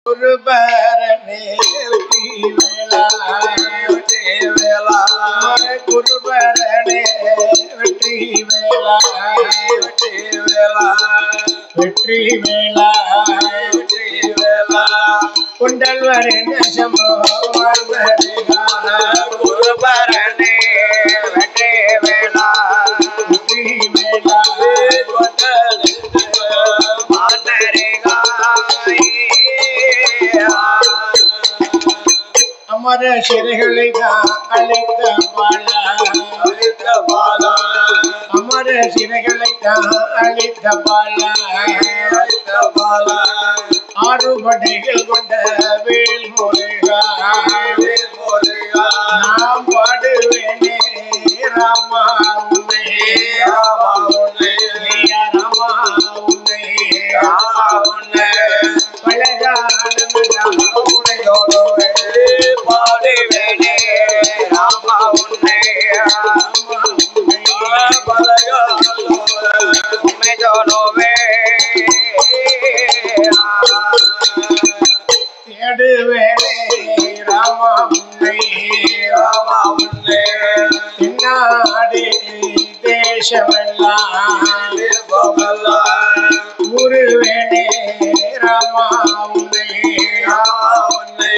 குருபரனே வெற்றி வேலா குருபரனே வெற்றி வேலா வெற்றி வேலா குண்டல்வரின் சம்போ குருபரனே வெற்றி வேலா அமர சிறைகளை அழைத்த பாலா அமர சிறைகளை அழைத்த பாலா ஆறுபடைகள் கொண்ட வேல் முருகா நாம் பாடுவேனே ராமா உன்னை ராமா உன்னை ராமா உன்னை ராமா உன்னை பாடுவேனே ராமா உன்னை தேடுவேனே ராமா உன்னை ராமா உன்னை நாடு தேசமெல்லாம் குருவேனே ராமா உன்னை ராமா உன்னை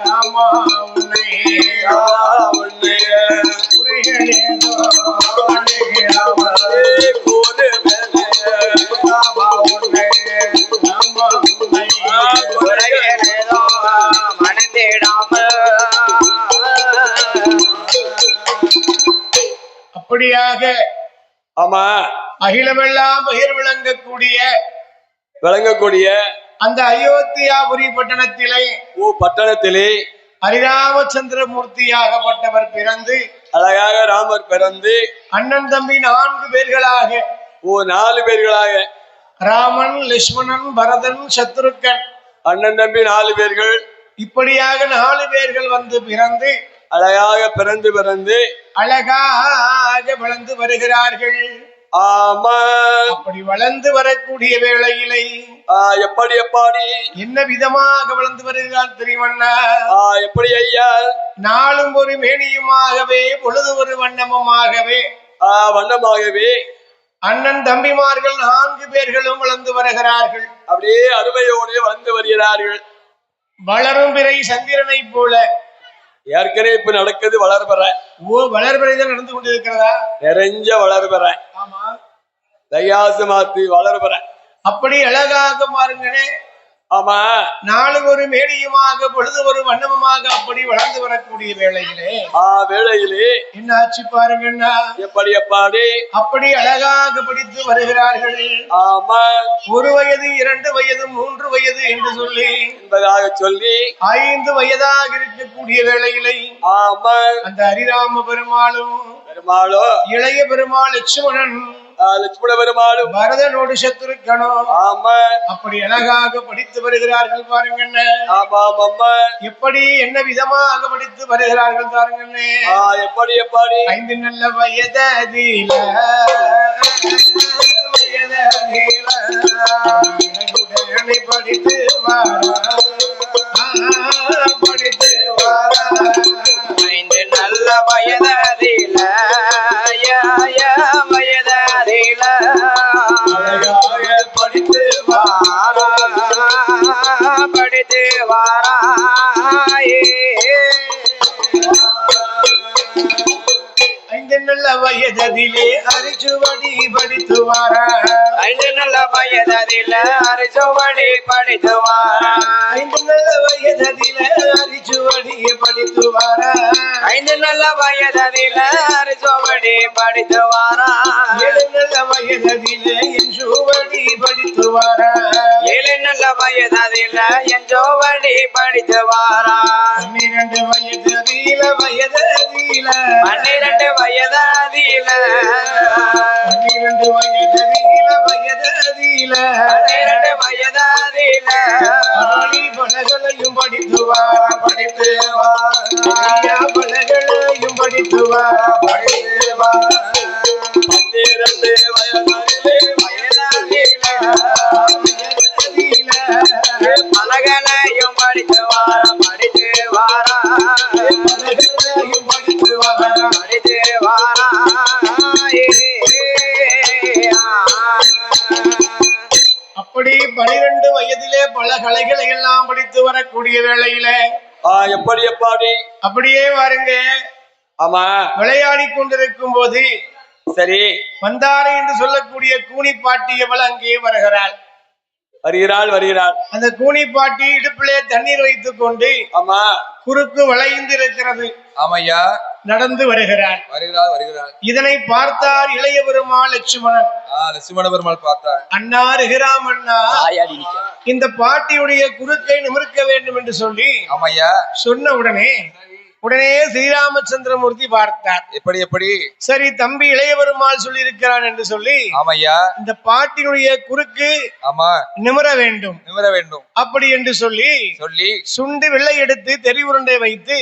ராமா உன்னை குறைகளேதோ ராமா உன்னை ராமா உன்னை குறைகளேதோ மனதிடாமல் அப்படியாக ஆமா அகிலமெல்லாம் பகிர் விளங்கக்கூடிய அந்த அயோத்தியாபுரி பட்டணத்திலே ஹரிராமச்சந்திரமூர்த்தியாகப்பட்டவர் பிறந்து அழகாக ராமர் பிறந்து அண்ணன் தம்பி 4 பேர்களாக 4 பேர்களாக ராமன் லட்சுமணன் பரதன் சத்ருக்கன் அண்ணன் தம்பி 4 பேர்கள் இப்படியாக 4 பேர்கள் வந்து பிறந்து அழகாக பிறந்து அழகாக வளர்ந்து வருகிறார்கள். ஆமா, அப்படி வளர்ந்து வரக்கூடிய வேளையிலே எப்படி என்ன விதமாக வளர்ந்து வருகிறார் தெரியுமண்ணா? எப்படி ஐயா? நாளும் ஒரு மேனியுமாகவே பொழுது ஒரு வண்ணமுமாகவே அண்ணன் தம்பிமார்கள் 4 பேர்களும் வளர்ந்து வருகிறார்கள். அப்படியே அருமையோடு வளர்ந்து வருகிறார்கள். வளரும் பிறை சந்திரனை போல ஏற்கனவே இப்ப நடக்குது வளர்பெற. வளர்பிறைதான் நடந்து கொண்டிருக்கிறதா? நிறைஞ்ச வளர்பெற. ஆமா, தையாசு மாத்தி வளர்பெற. அப்படி அழகாக பாருங்களே. ஆமா, நாளும் ஒரு மேனியுமாக பொழுது ஒரு வண்ணமுமாக அப்படி வளர்ந்து வரக்கூடிய வேளையிலே என்ன ஆச்சு பாருங்கன்னா, எப்படி அப்படி அழகாக படித்து வருகிறார்கள். ஆமா, 1 வயது 2 வயது 3 வயது என்று சொல்லி 5 வயதாக இருக்கக்கூடிய வேளையிலே அந்த ஹரிராம பெருமாளும் இளைய பெருமாள் லட்சுமணன் பெருமாளும் பரதனோடு சத்ருக்கனும் அப்படி அழகாக படித்து வருகிறார்கள் பாருங்க. எப்படி என்ன விதமாக படித்து வருகிறார்கள் பாருங்க. எப்படி 5 நல்ல வயதில படித்து படித்து 5 நல்ல வயதில படித்து படித்து வாராயே. 5 நல்ல வயதிலே அரிச்சுவடி படித்து வாரா. 5 நல்ல வயதில அரிச்சுவடி படித்து வாரா. 5 நல்ல வயதில அரிச்சுவடி படித்து வாரா. 5 நல்ல வயதில அரிச்சுவடி படித்து வாரா. 7 நல்ல வயதில என் சுவடி படித்து வாரா. 7 நல்ல வயதில என் சுவடி படித்து வாரா. 12 வயதில 12 வயதில 12 வயதில பலகளையும் படித்து வாரா. பலகளையும் படித்து வாரா. 12 வயதிலே பலக கதைகளையும் படித்து வாரம் படித்து வாரம் படித்து வாரா. படித்து வாரம் அப்படி 12 வயதிலே பல கலைகளை எல்லாம் படித்து வரக்கூடிய வேளையில எப்படி எப்பாடி அப்படியே வாருங்க ஆமா விளையாடி கொண்டிருக்கும் போது சரி மந்தாரை என்று சொல்லக்கூடிய கூனி பாட்டி எவள் அங்கே வருகிறாள். வருகிறாள் அந்த கூனி பாட்டி இடுப்பிலே தண்ணீர் வைத்துக் கொண்டு ஆமா குறுக்கு வளைந்து இருக்கிறது. ஆமையா நடந்து வருகிறாள். வருகிறாள் இதனை பார்த்தார் இளைய பெருமாள் லட்சுமணன். லட்சுமண பெருமாள் பார்த்தார். அண்ணா ருகிராம் அண்ணா, இந்த பாட்டியுடைய குறுக்கை நிமிர்க்க வேண்டும் என்று சொல்லி ஆமையா சொன்ன உடனே ஸ்ரீராமச்சந்திரமூர்த்தி பார்த்தார். எப்படி சரி தம்பி இளைய பெருமாள் சொல்லி இருக்கிறான் என்று சொல்லி ஆமையா இந்த பாட்டினுடைய குறுக்கு ஆமா நிமிர வேண்டும் அப்படி என்று சொல்லி சுண்டு வெள்ளை எடுத்து தெரி உருண்டை வைத்து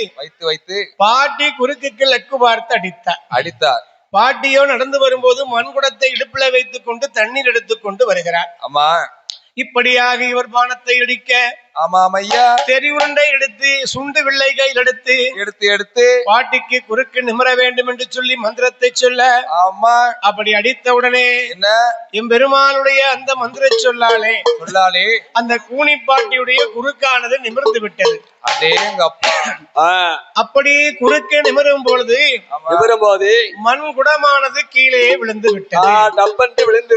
பாட்டி குறுக்குக்கு லக்கு பார்த்து அடித்தார். பாட்டியோ நடந்து வரும்போது மண்குடத்தை இடுப்பில வைத்துக் கொண்டு தண்ணீர் எடுத்துக்கொண்டு வருகிறார். ஆமா இப்படியாக இவர் பானத்தை அடிக்க ஆமாமையா தெரி உருண்டை எடுத்து சுண்டு வில்லை கையில் எடுத்து பாட்டிக்கு குறுக்கு நிமிர வேண்டும் என்று சொல்லி மந்திரத்தை சொல்ல ஆமா அப்படி அடித்த உடனே என்ன எம்பெருமானுடைய அந்த மந்திர சொல்லாலே அந்த கூனி பாட்டியுடைய குறுக்கானது நிமிர்ந்து விட்டது. அப்படி குறுக்கே நிமிரும் பொழுது மண் குடமானது கீழே விழுந்து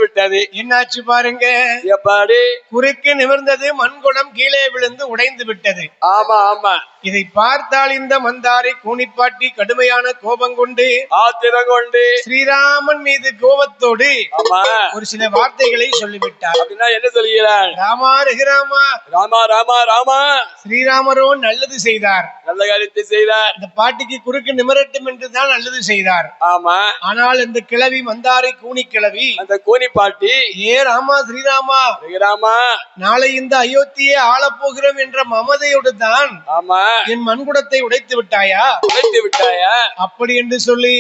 விட்டது. என்னாச்சு பாருங்க, குறுக்கே நிமிர்ந்தது மண்குடம் கீழே விழுந்து உடைந்து விட்டது. ஆமா இதை பார்த்தால் இந்த மந்தாரை கூனிப்பாட்டி கடுமையான கோபம் கொண்டு ஸ்ரீராமன் மீது கோபத்தோடு ஒரு சில வார்த்தைகளை சொல்லிவிட்டார். என்ன சொல்கிறார்? ராமா ரகுராமா ராமா ராமா ராமா ஸ்ரீராமரோ நல்லது செய்தார், நல்ல காரியத்தை செய்தார். இந்த பாட்டிக்கு குறுக்கு நிமிரட்டும் என்றுதான் நல்லது செய்தார். ஆமா ஆனால் இந்த கிழவி மந்தாரை கூனி கிழவி அந்த கூனி பாட்டி ஏ ராமா ஸ்ரீராமா ரகுராமா நாளை இந்த அயோத்தியை ஆளப்போகிறோம் என்ற மமதையோடு தான் ஆமா என் மண்குடத்தை உடைத்து விட்டாயா அப்படி என்று சொல்லி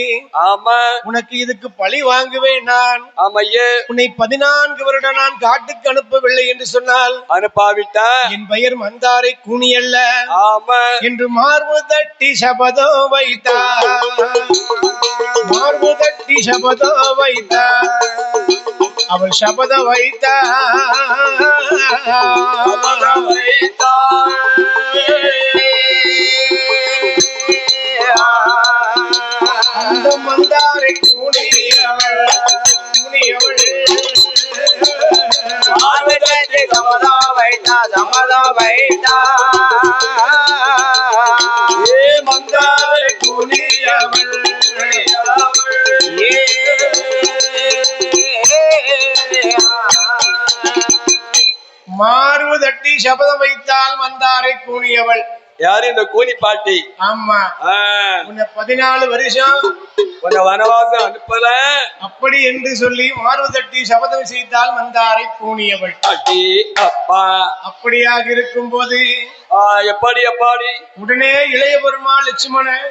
ஆமா உனக்கு இதுக்கு பழி வாங்குவேன் நான். ஆமையே உன்னை 14 வருடம் நான் காட்டுக்கு அனுப்பவில்லை என்று சொன்னால் அனுப்பாவிட்டா என் பெயர் மந்தாரை கூனி அல்ல ஆமா என்று மார்பு தட்டி சபதம் வைத்தார். மார்பு தட்டி சபதம் வைத்தார். அவள் சபத அந்த மந்தாரை கூனியவள் மந்தாரை கூனியவள் மார்பு தட்டி சபதம் வைத்தால் மந்தாரை கூனியவள் யாரு? இந்த கூனி பாட்டி. ஆமா, உன்னை 14 வருஷம் வனவாசம் அனுப்பல அப்படி என்று சொல்லி மார்பு தட்டி சபதம் செய்தால் மந்தாரை கூனியவள். அப்பா அப்படியாக இருக்கும் போது எப்படி உடனே இளைய பெருமாள் லட்சுமணன்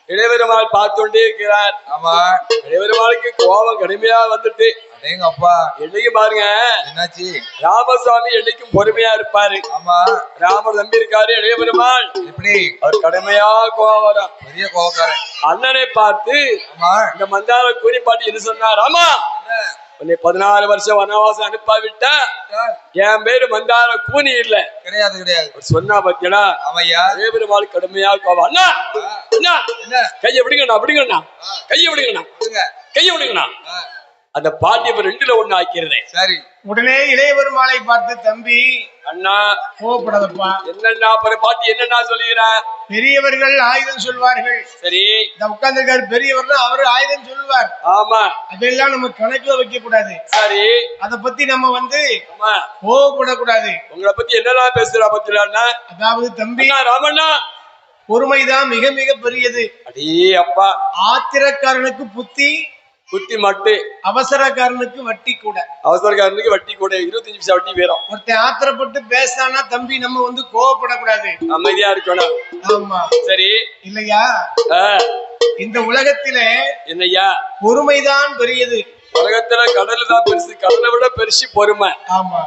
இளையபெருமாள் பார்த்து கொண்டே இருக்கிறார். ஆமா, இளையபெருமாளுக்கு கோபம் கடுமையா வந்துட்டு அப்பா என்னைக்கு பாருங்க என்னாச்சு, ராமசாமி என்னைக்கும் பொறுமையா இருப்பாரு. ஆமா, ராமர் நம்பி இருக்காரு. இளையபெருமாள் எப்படி அவர் கடுமையா கோபம், பெரிய கோபக்காரன். அண்ணனை பார்த்து இந்த மந்தார கூனி பாட்டி என்ன சொன்னார்? ஆமா, உன்னை 14 வருஷம் வனவாசம் அனுப்பாவிட்டா என் பேரு மந்தார கூனி இல்ல. கிடையாது சொன்னா பாத்தியடா. ஆமையா, இளையபெருமாள் கடுமையா கோபம். அண்ணா அண்ணா கையை விடுங்கண்ணா, விடுங்கண்ணா, கையை விடுங்கண்ணா, கையை விடுங்கண்ணா. அந்த பாட்டி 2ல 1 ஆக்கிறதே. சரி, உடனே இளைய பெருமாளை பார்த்து தம்பி அண்ணா கோபப்படாதப்பா. என்னன்னா பாட்டி என்னன்னா சொல்லுகிற? பெரியவர்கள் ஆயுதம் சொல்வார்கள். சரி, இந்த உட்கார்ந்திருக்காரு பெரியவர்னா அவரு ஆயுதம் சொல்லுவார். ஆமா, அதெல்லாம் நம்ம கணக்குல வைக்க கூடாது. சரி, அத பத்தி நம்ம கோபப்படக்கூடாது. உங்களை பத்தி என்னெல்லாம் பேசுறா பத்தினா? அதாவது தம்பி ராமண்ணா, பொறுமைதான் மிக மிக பெரியது. அடே அப்பா, ஆத்திரக்காரனுக்கு புத்தி மட்டு, அவசரக்காரனுக்கு வட்டி கூட. அவசரக்காரனுக்கு வட்டி கூட 25 பைசா வட்டி வேறும். ஒருத்தன் ஆத்திரப்பட்டு பேசினா தம்பி நம்ம கோவப்படக்கூடாது, அமைதியா இருக்கணும். ஆமா, சரி இல்லையா? இந்த உலகத்திலே என்னையா பொறுமைதான் பெரியது. உலகத்துல கடல் தான் பெருசு, கடலை விட பெருசு பொறுமை. ஆமா,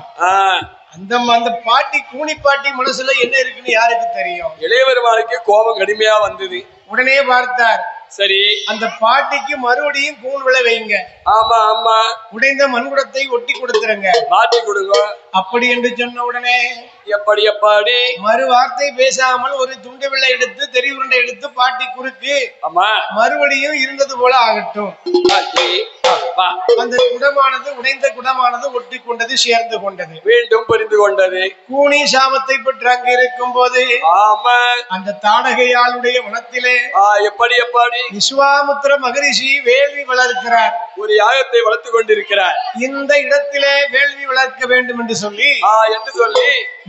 அந்த பாட்டி கூனி பாட்டி மனசுல என்ன இருக்குன்னு யாருக்கு தெரியும்? இளைய பெருமாளுக்கு கோபம் கடுமையா வந்தது. உடனே பார்த்தார். சரி, அந்த பாட்டிக்கு மறுபடியும் கூண் விளை வைங்க. ஆமா ஆமா, உடைந்த மண்குடத்தை ஒட்டி கொடுத்துருங்க, மாட்டி கொடுங்க. அப்படி என்று சொன்ன உடனே எப்படி எப்படி மறு வார்த்தை பேசாமல் ஒரு துண்டு வெள்ளை எடுத்து தெரி உருண்டை எடுத்து பாட்டி குறுக்கு ஆமா மறுபடியும் இருந்தது போல ஆகட்டும். அந்த குடமானது உடைந்த குடமானது ஒட்டி கொண்டது, சேர்ந்து கொண்டது, மீண்டும் புரிந்து கொண்டது. கூனி சாபத்தை பெற்று அங்கு இருக்கும் போது ஆமா அந்த தாடகையாளுடைய வனத்திலே எப்படி எப்படி விஸ்வாமுத்திர மகரிஷி வேள்வி வளர்க்கிறார். ஒரு யாகத்தை வளர்த்து கொண்டிருக்கிறார். இந்த இடத்திலே வேள்வி வளர்க்க வேண்டும் என்று சொல்லி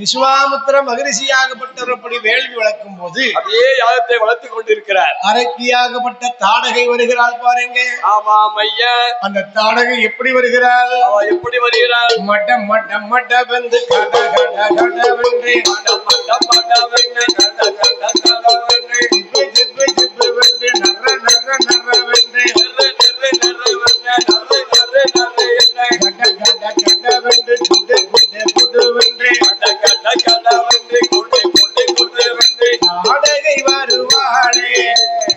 விஸ்வாமுத்திர மகரிஷியாகப்பட்டவர் அப்படி வேள்வி வளர்க்கும் போது அப்படியே யாகத்தை வளர்த்து கொண்டிருக்கிறார். அரக்கியாகப்பட்ட தாடகை வருகிறாள் பாருங்க. ஆமா ஐயா, அந்த தாடகை எப்படி வருகிறாள்? எப்படி வருகிறாள்? மட்ட மட்ட மட்ட வந்து கட கட கட வென்று மட்ட மட்ட மட்ட வென்று கட கட கட வென்று ஜிப்பு ஜிப்பு ஜிப்பு வென்று நர நர நர வென்று நர நர நர வென்று நர நர நர என்ன கட கட கட வென்று குடு குடு குடு வென்று கட கட கட வென்று குடு குடு குடு வென்று தாடகை வருவாளே,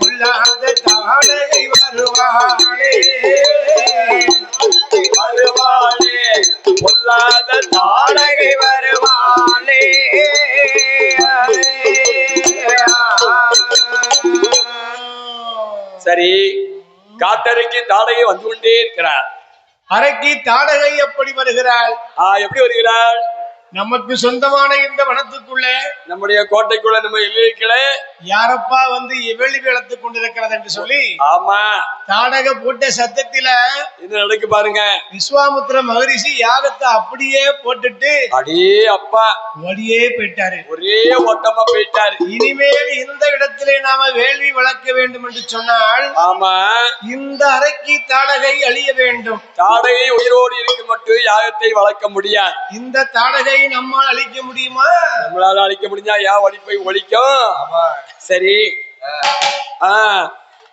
உள்ளாத தாடகை வருவாளே, வருவாளே, பொல்லாத தாடகை வருவாளே. சரி, காட்டறைக்கு தாடகை வந்து கொண்டே இருக்கிறார். அறைக்கு தாடகை எப்படி வருகிறாள்? எப்படி வருகிறாள்? நமக்கு சொந்தமான இந்த வனத்துக்குள்ள, நம்முடைய கோட்டைக்குள்ள, நம்ம எல்லைக்குள்ள யாரப்பா வந்து வேள்வி வளர்த்து கொண்டிருக்கிறது என்று சொல்லி ஆமா தாடக போட்ட சத்தத்தில என்ன நடக்கு பாருங்க. விஸ்வாமுத்திர மகரிஷி யாகத்தை அப்படியே போட்டுட்டு அடே அப்பா ஓடியே போயிட்டாரு, ஒரே ஓட்டமா போயிட்டாரு. இனிமேல் இந்த இடத்திலே நாம வேள்வி வளர்க்க வேண்டும் என்று சொன்னால் ஆமா இந்த அறைக்கு தாடகை அழிய வேண்டும். தாடகை உயிரோடு இருக்க மட்டும் யாகத்தை வளர்க்க முடியாது. இந்த தாடகை நம்மால் அழிக்க முடியுமா? நம்மளால அழிக்க முடிஞ்சா யா ஒளி போய் ஒழிக்கும். சரி,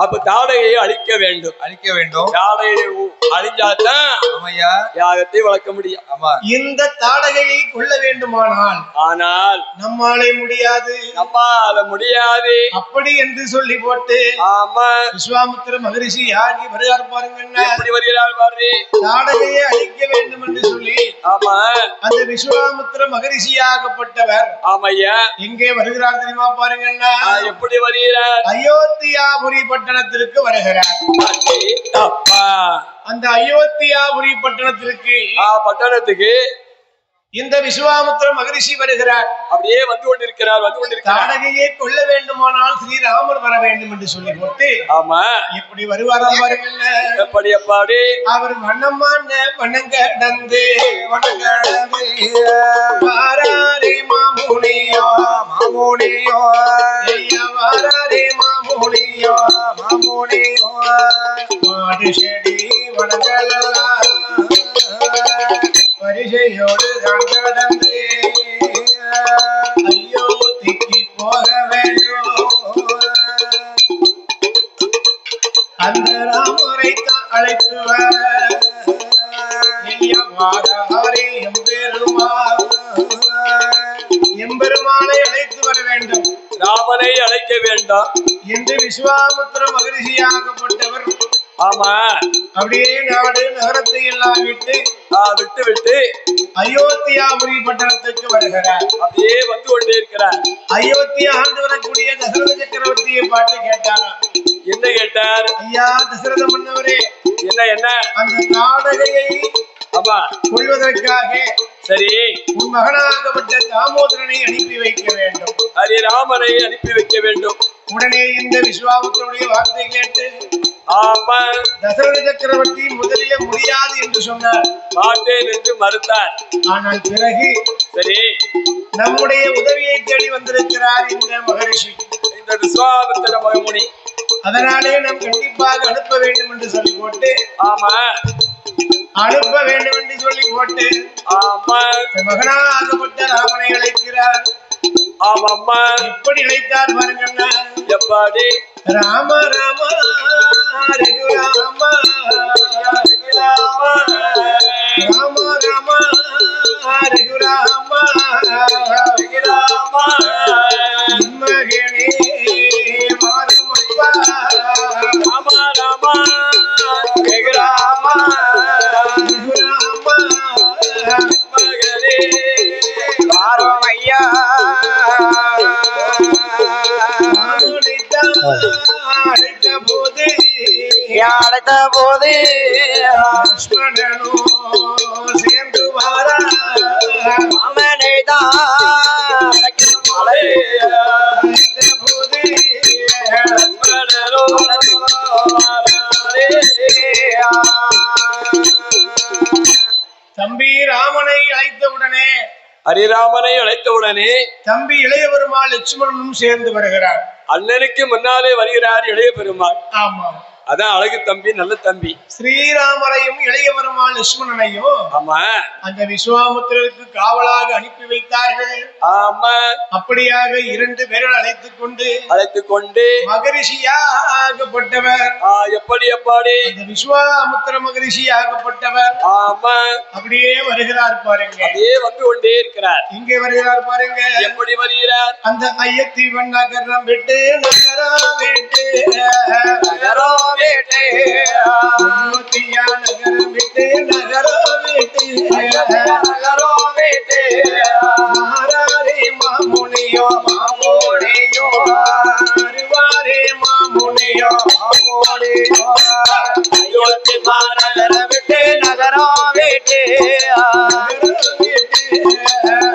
அப்ப தாடையை அழிக்க வேண்டும், அழிக்க வேண்டும். தாடையை அழிஞ்சாதான் யாகத்தை வளர்க்க முடியும். ஆமா, இந்த தாடகையை கொள்ள வேண்டுமானால் ஆனால் நம்மாலே முடியாது, நம்மால முடியாது அப்படி என்று சொல்லி போட்டு ஆமா விஸ்வாமுத்திர மகரிஷி யாகி வருகிறார் பாருங்க. எப்படி வருகிறார் பாரு. தாடகையை அழிக்க வேண்டும் என்று சொல்லி ஆமா அந்த விஸ்வாமுத்திர மகரிஷியாகப்பட்டவர் ஆமையா எங்கே வருகிறார் தெரியுமா பாருங்க. எப்படி வருகிறார்? அயோத்தியாபுரி பட்டணத்திற்கு வருகிறார். அந்த அயோத்தியாபுரி பட்டணத்திற்கு இந்த விஸ்வாமுத்திர மகரிஷி வருகிறார். அப்படியே வந்து கொண்டிருக்கிறார். தாடகையை கொள்ள வேண்டுமானால் ஸ்ரீராமர் வர வேண்டும் என்று சொல்லி போட்டு ஆமா எப்படி வருவாராம் பாருங்க. எப்படி அப்பாடி அவர் வண்ணமான வண்ணங்கடந்து வாராரே மாமுனியோ மாமுனியோ வாராரே மாமுனியோ மாமுனியோ மாடு செடி வனங்களெல்லாம் பரிசையோடு கடந்து ஐயோ திக்கி போக வேண்டும். அந்த ராமரை தான் அழைத்துவாரே எம்பெருமானை அழைத்து வர வேண்டும், ராமனை அழைக்க வேண்டாம் என்று விஸ்வாமுத்திர மகரிஷியாகப்பட்டவர் ஆமா அப்படியே நாடு நகரத்தை எல்லாம் விட்டு விட்டு அயோத்தியாபுரி பட்டணத்துக்கு வருகிறார். அப்படியே வந்து கொண்டே இருக்கிறார். அயோத்தியா ஆண்டு வரக்கூடிய தசரத சக்கரவர்த்தியை பார்த்து கேட்டாரா. என்ன கேட்டார்? ஐயா தசரத மன்னவரே, என்ன அந்த தாடகையை ஆமா கொள்வதற்காக சரி உன் மகனாகப்பட்ட தாமோதரனை அனுப்பி வைக்க வேண்டும், ராமனை அனுப்பி வைக்க வேண்டும். உடனே இந்த விஸ்வாமுத்திரனுடைய வார்த்தை கேட்டு ஆமா தசரத சக்கரவர்த்தி முதலிலே முடியாது என்று சொன்னார், மாட்டேன் என்று மறுத்தார். ஆனால் பிறகு சரி நம்முடைய உதவியை தேடி வந்திருக்கிறார் இந்த மகரிஷி, இந்த விஸ்வாமித்திர மகமுனி, அதனாலே நாம் கண்டிப்பாக அனுப்ப வேண்டும் என்று சொல்லி போட்டு ஆமா அனுப்ப வேண்டும் என்று சொல்லி போட்டு ஆமா மகனாகப்பட்ட ராமனை அழைக்கிறார். ஆமாம்மா எப்படி அழைத்தார் பாருங்க. எப்படி ராம ராம ரகுராம ராம ராம ரகுராமா ரகுராமா மகனே மாறுமப்பா ராமா ராமா ரகுராமா ரகுராமா மகனே மாறும் ஐயா அழைத்த போது அழைத்த போது லக்ஷ்மணனோ சேர்ந்து வாரா மாமனைதான் அழைத்த போது தம்பி ராமனை அழைத்தவுடனே ஹரிராமனை அழைத்தவுடனே தம்பி இளைய பெருமாள் லட்சுமணனும் சேர்ந்து வருகிறார். அண்ணனுக்கு முன்னாலே வருகிறார் இளைய பெருமாள். ஆமா, அதான் அழகு தம்பி, நல்ல தம்பி. ஸ்ரீராமரையும் இளைய பெருமாள் லட்சுமணனையும் ஆமா அந்த விஸ்வாமுத்திரருக்கு காவலாக அனுப்பி வைத்தார்கள். ஆமா அப்படியாக 2 பேரை அழைத்துக் கொண்டு மகரிஷியாகப்பட்டவர் எப்படி எப்பாடி அந்த விஸ்வாமுத்திர மகரிஷியாகப்பட்டவர் ஆமா அப்படியே வருகிறார் பாருங்க. அதே வந்து கொண்டே இருக்கிறார். இங்கே வருகிறார் பாருங்க. எப்படி வருகிறார்? அந்த ஐயத்தீவன் நகரம் விட்டு நகரம் விட்டு நகரம் விட்டு அயோத்தியா நகரம் விட்டு நகரம் விட்டு நகரம் விட்டு மாறாரே மாமுனியோ மாமோடியோ அருவாரே மாமுனியோ மாமோடியோ அயோத்தி மாநகரம் விட்டு நகரம் விட்டு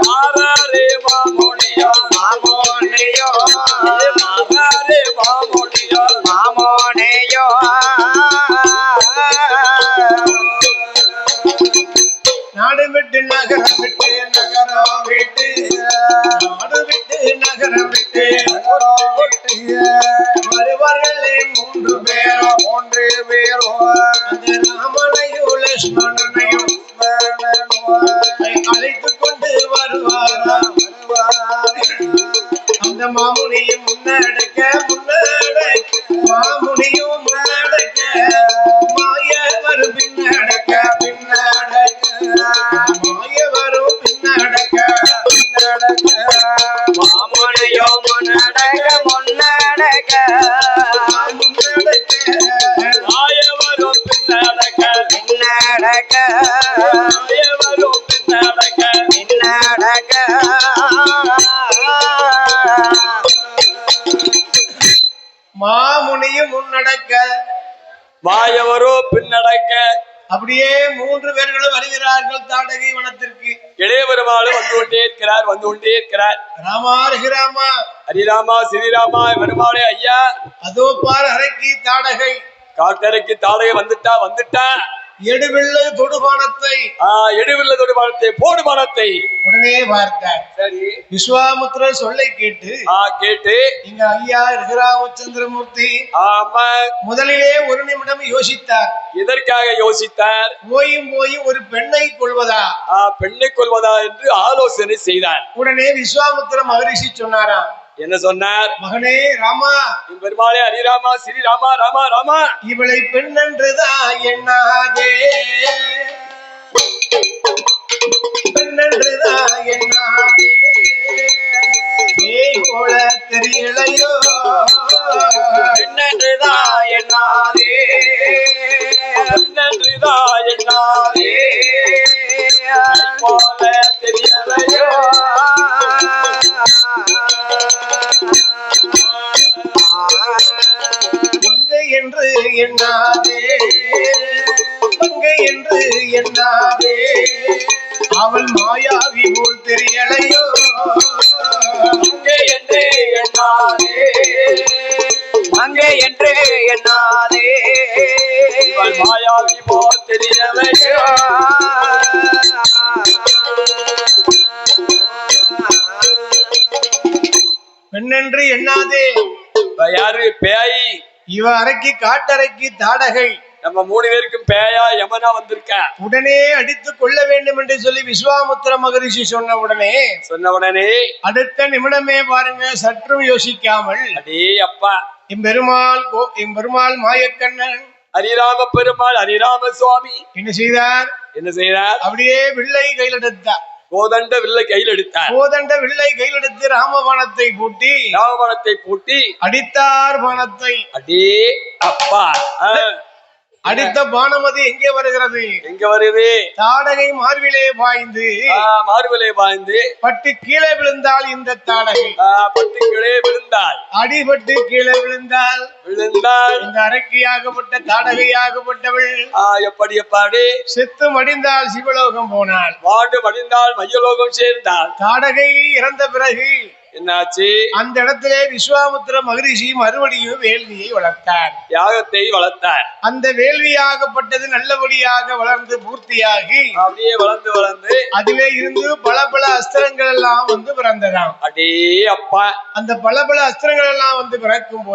மாறாரே மாமோடியோ மாமோனையோ மாறாரே மாமோடியோ மாமோனையோ நாடு விட்டு நகரம் விட்டு நகரம் விட்டு நாடு விட்டு நகரம் விட்டு வருவார்களே 3 பேரும் அந்த ராமனையும் லட்சுமணனையும் அழைத்துக் கொண்டு வருவாராம். அந்த மாமுனியும் முன்னடக்க மாமுனியும் முன்னடக்க மாயவரும் பின்னடக்க மாயவரும் பின்னடக்க மாமோனையோ முன்னடக முன்னடக மாயவரும் பின்னடக்க பின்னடக மாயவரும் பின்னடக்க பின்னடக மாமுனியும் முன்னடக்க மாயவரோ பின்னடக்க அப்படியே 3 பேர்களும் வருகிறார்கள் தாடகை வனத்திற்கு. இளைய பெருமாள் வந்து கொண்டே இருக்கிறார். ராமா ரகுராமா ஹரிராமா ஸ்ரீராமா பெருமாளே ஐயா அதோ பார் அறைக்கு தாடகை காட்டறைக்கு தாடகை வந்துட்டா எடுவில்லை தொடுபானத்தை எடுவில்லை தொடுபானத்தை போடுபானத்தை உடனே பார்த்தார். சரி விஸ்வாமுத்திரர் சொல்லை கேட்டு இங்க ஐயா ரகுராமச்சந்திரமூர்த்தி ஆமா முதலிலே 1 நிமிடம் யோசித்தார். இதற்காக யோசித்தார். போய் ஒரு பெண்ணை கொள்வதா பெண்ணை கொள்வதா என்று ஆலோசனை செய்தார். உடனே விஸ்வாமுத்திர மகரிஷி சொன்னாராம். என்ன சொன்னார்? மகனே ராமா பெருமாளே ஹரிராமா ஸ்ரீராமா ராமா ராமா இவளை பெண்ணென்றுதான் எண்ணாதே பெண்ணென்றுதான் எண்ணாதே பேய் போல தெரியலையோ பெண்ணென்றுதான் எண்ணாதே பெண்ணென்றுதான் எண்ணாதே போல தெரியலையோ மங்கை என்று எண்ணாதே அவள் மாயாவி போல் தெரியலையோ மங்கை என்று எண்ணாதே அவள் மாயாவி போல் தெரியலையோ பெண்ணென்று எண்ணாதே யாரு பேய்? இவ அறைக்கு காட்டறைக்கு தாடகை நம்ம 3 பேருக்கும் பேயா யமனா வந்திருக்க. உடனே அடித்துக் கொள்ள வேண்டும் என்று சொல்லி விஸ்வாமுத்திர மகரிஷி சொன்ன உடனே அடுத்த நிமிடமே பாருங்க சற்றும் யோசிக்காமல் அடே அப்பா எம்பெருமாள் மாயக்கண்ணன் ஹரிராம பெருமாள் ஹரிராம சுவாமி என்ன செய்தார்? அப்படியே வில்லை கையில் எடுத்தார். கோதண்ட வில்லை கையில் எடுத்தார். கோதண்ட வில்லை கையில் எடுத்து ராமபாணத்தை பூட்டி அடித்தார் பாணத்தை. அடே அப்பா, அடித்த பானமதி எங்கே வருகிறது? எங்க வருது? தாடகை மார்பிலே பாய்ந்து பட்டு கீழே விழுந்தால் இந்த தாடகை பட்டு கீழே விழுந்தாள். அடிபட்டு கீழே விழுந்தாள். இந்த அரக்கியாகப்பட்ட தாடகையாகப்பட்டவள் எப்படி செத்து மடிந்தால் சிவலோகம் போனாள். வாண்டு மடிந்தால் மையலோகம் சேர்ந்தாள். தாடகை இறந்த பிறகு என்னாச்சு? அந்த இடத்திலே விஸ்வாமுத்திர மகரிஷி மறுபடியும் வேள்வியை வளர்த்தார், யாகத்தை வளர்த்தார். அந்த வேள்வியாகப்பட்டது நல்லபடியாக வளர்ந்து பூர்த்தியாகி அப்படியே வளர்ந்து அதிலே இருந்து பல அஸ்திரங்கள் எல்லாம் வந்து பிறந்ததாம். அடே அப்பா, அந்த பல அஸ்திரங்கள் எல்லாம் வந்து பிறக்கும்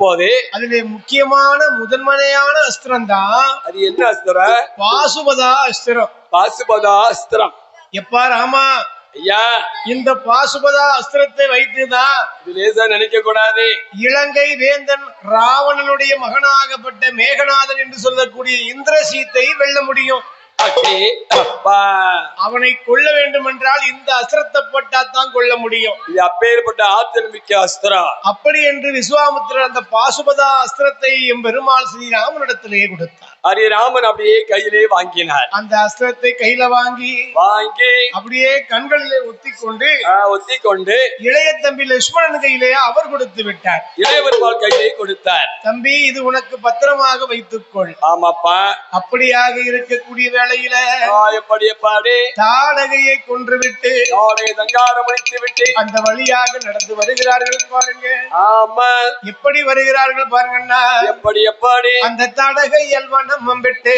போது அதிலே முக்கியமான முதன்மையான அஸ்திரம் தான். அது என்ன அஸ்திரம்? பாசுபதா அஸ்திரம். எப்பா ராமா, ஐயா, இந்த பாசுபதா அஸ்திரத்தை வைத்துதான் நினைக்க கூடாது. இலங்கை வேந்தன் ராவணனுடைய மகனாகப்பட்ட மேகநாதன் என்று சொல்லக்கூடிய இந்திரசீத்தை வெல்ல முடியும். அவனை கொல்ல வேண்டும் என்றால் இந்த அஸ்திரத்தை போட்டாதான் கொல்ல முடியும். இது அப்பேற்பட்ட ஆற்றல் மிக்க அஸ்திரம். அப்படி என்று விஸ்வாமுத்திரர் அந்த பாசுபதா அஸ்திரத்தை எம்பெருமாள் ஸ்ரீராமனிடத்திலே கொடுத்தார். ராமன் அப்படியே கையிலே வாங்கினார். அந்த அஸ்திரத்தை கையில வாங்கி அப்படியே கண்களிலே ஒத்திக்கொண்டு இளைய தம்பி லட்சுமணன் கையிலே அவர் கொடுத்து விட்டார். இளையவருமாள் கையிலே கொடுத்தார். தம்பி, இது உனக்கு பத்திரமாக வைத்துக்கொள். ஆமாப்பா. அப்படியாக இருக்கக்கூடிய வேளையில தாடகையை கொன்றுவிட்டு அந்த வழியாக நடந்து வருகிறார்கள் பாருங்க. ஆமா, எப்படி வருகிறார்கள் பாருங்கன்னா, எப்படி அந்த தாடகை வனமும் விட்டு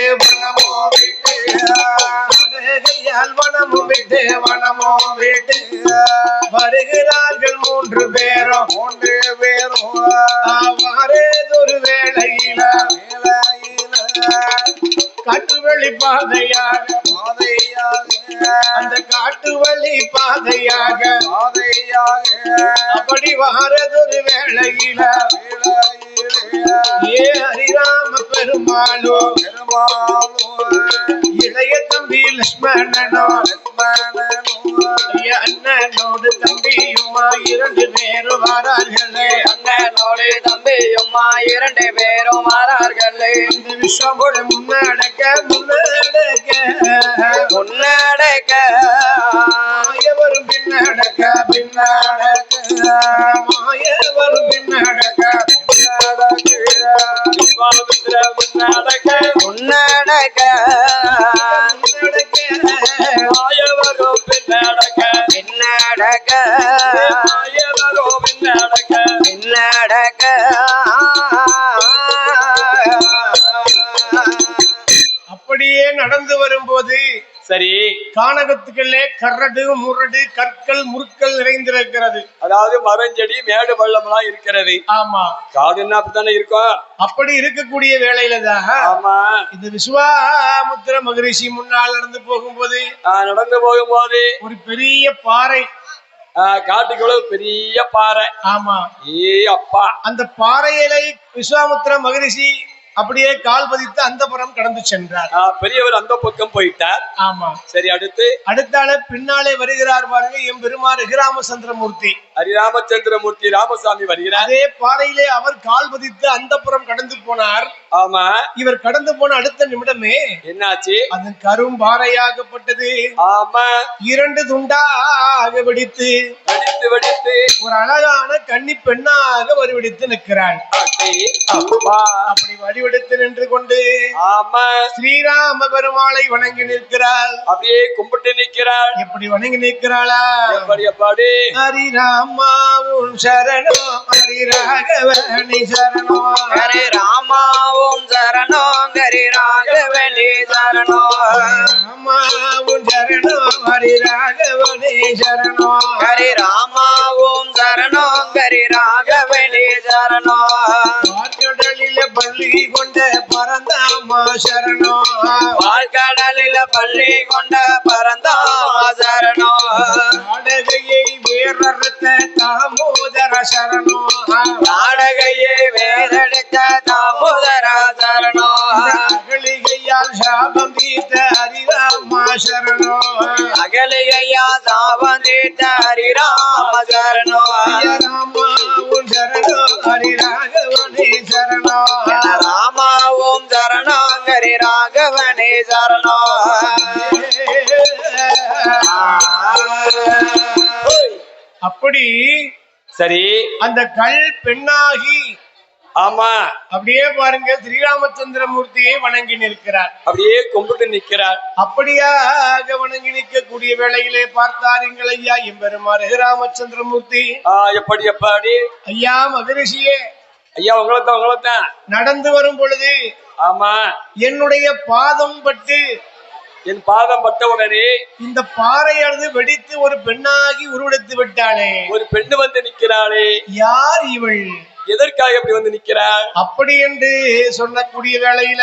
வருகிறார்கள் மூன்று பேரும் வரதொரு வேளையில காட்டு வழி பாதையாக அந்த காட்டு வழி பாதையாக அப்படி வாரதொரு வேளையில ஹரிராம பெருமாளோ இளைய தம்பி லட்சுமணனோ அண்ணனோடு தம்பியுமா இரண்டு பேரும் வாரார்களே. அண்ணனோடு தம்பியுமா இரண்டு பேரும் வாரார்களே. இந்த விஸ்வமோடு முன்னடக்க மாயவரும் பின்னடக்க மாயவரும் பின்னடக்க முன்னடக்க மாயவரும் பின்னடக்க அப்படியே நடந்து வரும்போது சரி, கானகத்துக்குள்ளே கரடு முரடு கற்கள் முற்கள் நிறைந்திருக்கிறது. அதாவது மரஞ்செடி மேடு பள்ளம் எல்லாம் இருக்கிறது. ஆமா, காடுன்னா அப்படித்தானே இருக்கும். அப்படி இருக்கக்கூடிய வேளையில தான் ஆமா, இது விஸ்வாமுத்திர மகரிஷி முன்னால் நடந்து போகும்போது ஒரு பெரிய பாறை, காட்டுக்குள்ள பெரிய பாறை. ஆமா, அப்பா, அந்த பாறையில விஸ்வாமுத்திர மகரிஷி அப்படியே கால் பதித்து அந்த புறம் கடந்து சென்றார். பெரியவர் அந்த பக்கம் போயிட்டார். ஆமா, சரி. அடுத்தால பின்னாலே வருகிறார் பாருங்க, எம் பெருமாள் ஹரிராமச்சந்திரமூர்த்தி. ஹரிராமச்சந்திரமூர்த்தி ராமசாமி வருகிறார். அதே பாறையிலே அவர் கால் பதித்து அந்த புறம் கடந்து போனார். ஆமா, இவர் கடந்து போன அடுத்த நிமிடமே என்னாச்சு? அது கரும் பாறையாகப்பட்டது. ஆமா, இரண்டு துண்டாக வெடித்து ஒரு அழகான கன்னி பெண்ணாக வடிவெடுத்து நிற்கிறாள். அப்படி வடிவெடுத்து நின்று கொண்டு ஸ்ரீராம பெருமாளை வணங்கி நிற்கிறாள். அப்படியே கும்பிட்டு நிற்கிறாள். எப்படி வணங்கி நிற்கிறாளா? எப்படி? ஹரிராமாவும் சரணோ ஹரி ராகவனி சரணோ ஹரி ராமாவும் சரணோ ஹரி ராகவனி சரணோ ராமாவும் சரணோ ஹரி ராகவனி சரணோ ஹரி ராமாவும் சரணோ ஹரி ராகவனி சரணோ வாழ்கடலில பள்ளி கொண்ட பரந்தாமா சரணோ வாழ்கடலில பள்ளி கொண்ட பரந்தாமா சரணோ நாடகையை வேறறுத்த தாமோதர சரணோ நாடகையை வேறெடுத்த தாமோதர சரணோ அகலிகையால் சாபம் தீர்த்த ஹரிராமா சரணோ அகலிகையா சாவந்தித்த ஹரி ராம சரணோ ராமா உன் சரணோ ஹரி ராகவனே சரணோ ராமா ஓம் சரணோ ஹரி ராகவனே சரணோ அப்படி சரி அந்த கல் பெண்ணாகி ஆமா அப்படியே பாருங்க ஸ்ரீராமச்சந்திரமூர்த்தியை வணங்கி நிற்கிறார். அப்படியே கும்பிட்டு நிற்கிறார். அப்படியாக வணங்கி நிற்கக்கூடிய வேளையிலே பார்த்தாருங்கள் ஐயா எம்பெருமாறு ராமச்சந்திரமூர்த்தி. எப்படி எப்படி ஐயா மகரிஷியே, ஐயா உங்களைத்தான் நடந்து வரும் பொழுது ஆமா என்னுடைய பாதம் பட்டு என் பாதம் பட்ட உடனே இந்த பாறையானது வெடித்து ஒரு பெண்ணாகி உருவெடுத்து விட்டாளே. ஒரு பெண்ணு வந்து நிற்கிறாளே, யார் இவள், எதற்காக எப்படி வந்து நிற்கிறாள் அப்படி என்று சொல்லக்கூடிய வேளையில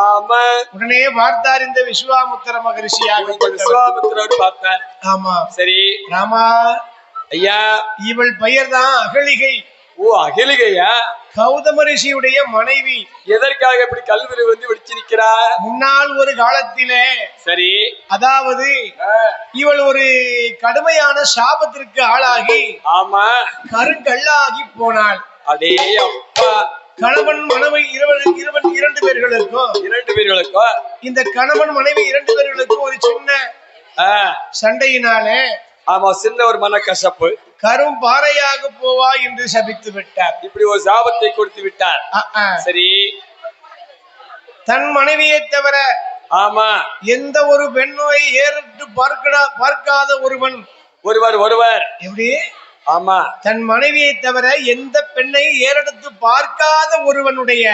ஆமா உடனே பார்த்தார் இந்த விஸ்வாமுத்திர மகரிஷியாக. விஸ்வாமுத்திரர் பார்த்தார். ஆமா சரி ராமா ஐயா, இவள் பெயர் தான் அகலிகை. ஓ அகலிகையா? கௌதம ரிஷியுடைய மனைவி. எதற்காக இப்படி கல்வி வந்து வெடிச்சு நிக்கிறா? முன்னால் ஒரு காலத்திலே சரி அதாவது இவள் ஒரு கடுமையான சாபத்திற்கு ஆளாகி ஆமா கருங்கல்லாகி போனாள். அடே அப்பா, கணவன் மனைவி இரண்டு பேர்களுக்கும் இந்த கணவன் மனைவி இரண்டு பேர்களுக்கும் ஒரு சின்ன சண்டையினாலே ஆமா சின்ன ஒரு மனக்கசப்பு, கரும் பாறையாக போவா என்று சபித்து விட்டார். இப்படி ஒரு சாபத்தை கொடுத்து விட்டார். சரி தன் மனைவியை தவிர ஆமா எந்த ஒரு பெண்ணை ஏறிட்டு பார்க்காத ஒருவர் எப்படி ஆமா தன் மனைவியை தவிர எந்த பெண்ணை ஏறெடுத்து பார்க்காத ஒருவருடைய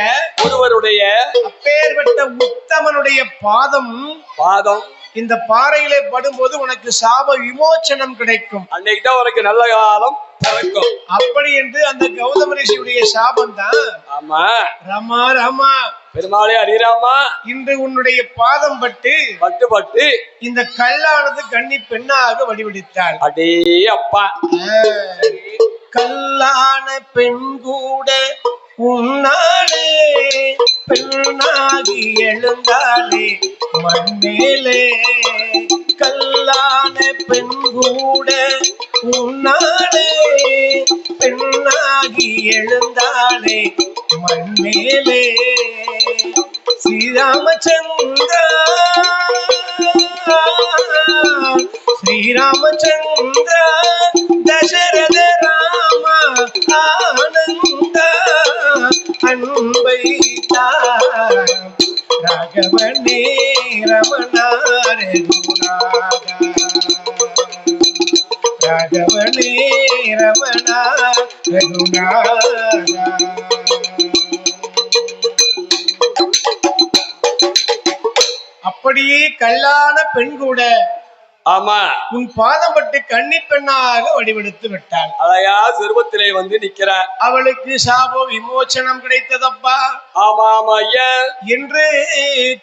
அப்பேற்பட்ட உத்தமனுடைய பாதம் இந்த பாறையிலே படும்போது உனக்கு சாப விமோச்சனம் கிடைக்கும். அன்னைக்குதான் உனக்கு நல்ல காலம் பிறக்கும். அப்படி என்று அந்த கௌதம ரிஷியுடைய சாபம் தான். ஆமா ராமா ராமா பெருமாளே ஹரிராமா, இன்று உன்னுடைய பாதம் பட்டு இந்த கல்லானது கன்னி பெண்ணாக வடிவெடுத்தாள். அடே அப்பா, கல்லான பெண் கூட உன்னாலே பெண்ணாகி எழுந்தாலே மண்ணேலே. கல்லான பெண் கூட உன்னாலே பெண்ணாகி எழுந்தாலே மண்ணேலே. ஸ்ரீராமச்சந்திரா தசரத ராம ஆனந்த அன்பை ராகவனே ரமணாரே ராகவனே ரமணா ரகுநாதா. அப்படியே கல்லான பெண் கூட ஆமா உன் பாதம் பட்டு கன்னி பெண்ணாக வடிவெடுத்து விட்டாள். அதையா சிறுவத்திலே வந்து நிக்கிறார். அவளுக்கு சாப விமோச்சனம் கிடைத்ததப்பா. ஆமா ஆமா ஐயா என்று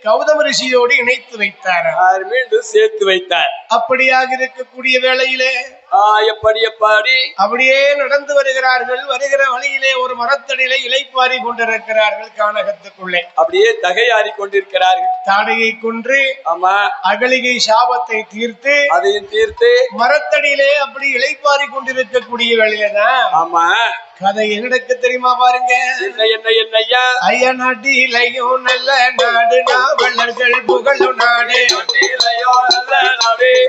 கௌதம ரிஷியோடு இணைத்து வைத்தார், மீண்டும் சேர்த்து வைத்தார். அப்படியாக இருக்கக்கூடிய வேளையிலே எப்படி அப்படியே நடந்து வருகிறார்கள். வருகிற வழியிலே ஒரு மரத்தடியிலே இலைப்பாரி கொண்டிருக்கிறார்கள். கானகத்துக்குள்ளே அப்படியே தகையாறி கொண்டிருக்கிறார்கள். தாடையை கொன்று ஆமா அகலிகை சாபத்தை தீர்த்து அதையும் தீர்த்து மரத்தடியிலே அப்படி இலைப்பாரி கொண்டிருக்கக்கூடிய வேளையில்தான் ஆமா கதை என்னக்கு தெரியுமா பாருங்க. என்ன ஐயா நாட்டிலையும் நல்ல நாடு நாவலர்கள் புகழும் நாடு.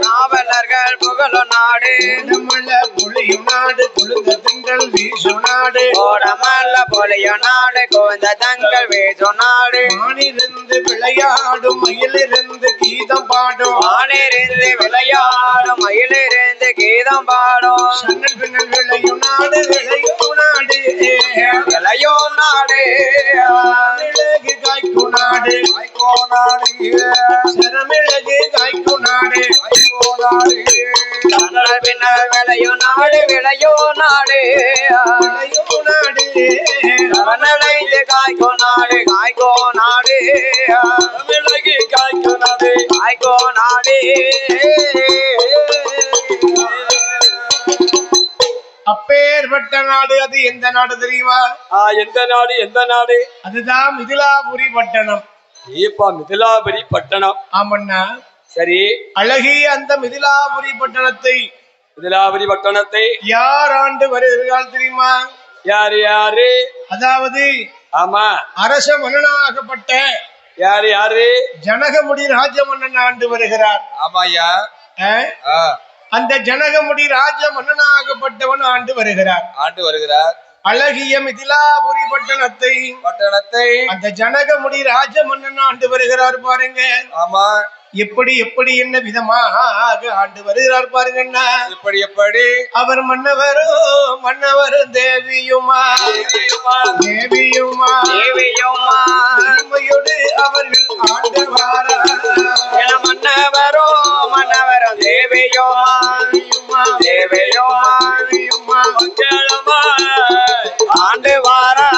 நாவலர்கள் புகழும் நாடு. ஓடமல்ல பொழியும் நாடு குழுந்த திங்கள் வீசும் நாடு. ஓடமல்ல பொழியும் நாடு குழுந்த தங்கள் வீசும் நாடு. மானிருந்து விளையாடும் மயிலிருந்து கீதம் பாடும். மானிருந்து விளையாடும் மயிலிருந்து கீதம் பாடும். சன்னல் பின்னல் விளையும் நாடு விளையும் நாடு விளையும் நாடு. மிளகு காய்க்கும் நாடு சரமிளகு காய்க்கும் நாடு. சன்னல் பின்னல் விளையும் நாடு விளையும் நாடு விளையும் நாடு. சரநிலைந்து காய்க்கும் நாடு காய்க்கும் நாடு. மிளகு காய்க்கும் நாடு காய்க்கும் நாடு. அப்பேற்பட்ட நாடு அது எந்த நாடு தெரியுமா? எந்த நாடு? அதுதான் மிதிலாபுரி பட்டணம். மிதிலாபுரி பட்டணம். ஆமண்ணா சரி. அழகிய அந்த மிதிலாபுரி பட்டணத்தை யார் ஆண்டு வருகிறார்கள் தெரியுமா? யாரு யாரு? அதாவது ஆமா, அரச மன்னனாகப்பட்ட யாரு? ஜனகமுடி ராஜ மன்னன் ஆண்டு வருகிறார். ஆமாயா. அந்த ஜனகமுடி ராஜ மன்னனாகப்பட்டவன் ஆண்டு வருகிறார். அழகிய மிதிலாபுரி பட்டணத்தை அந்த ஜனகமுடி ராஜ மன்னன் ஆண்டு வருகிறார் பாருங்க. ஆமா, எப்படி என்ன விதமாக ஆண்டு வருகிறார் பாருங்க. எப்படி அவர் மன்னவரும் தேவியுமா அவர்கள் ஆண்டு மன்னவரும் தேவியுமா ஆண்டு வாரா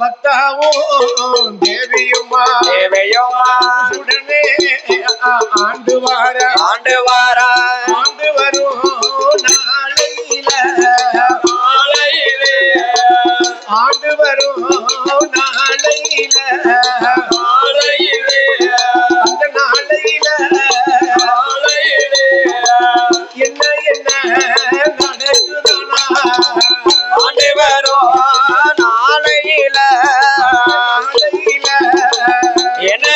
பக்தாவும் தேவியுமா உடனே ஆண்டு வரும் நாளையில ஆண்டு வரும் நாளையில அந்த நாளையில என்ன நடக்குதானா? ஆண்டு வரும் நாளையில என்ன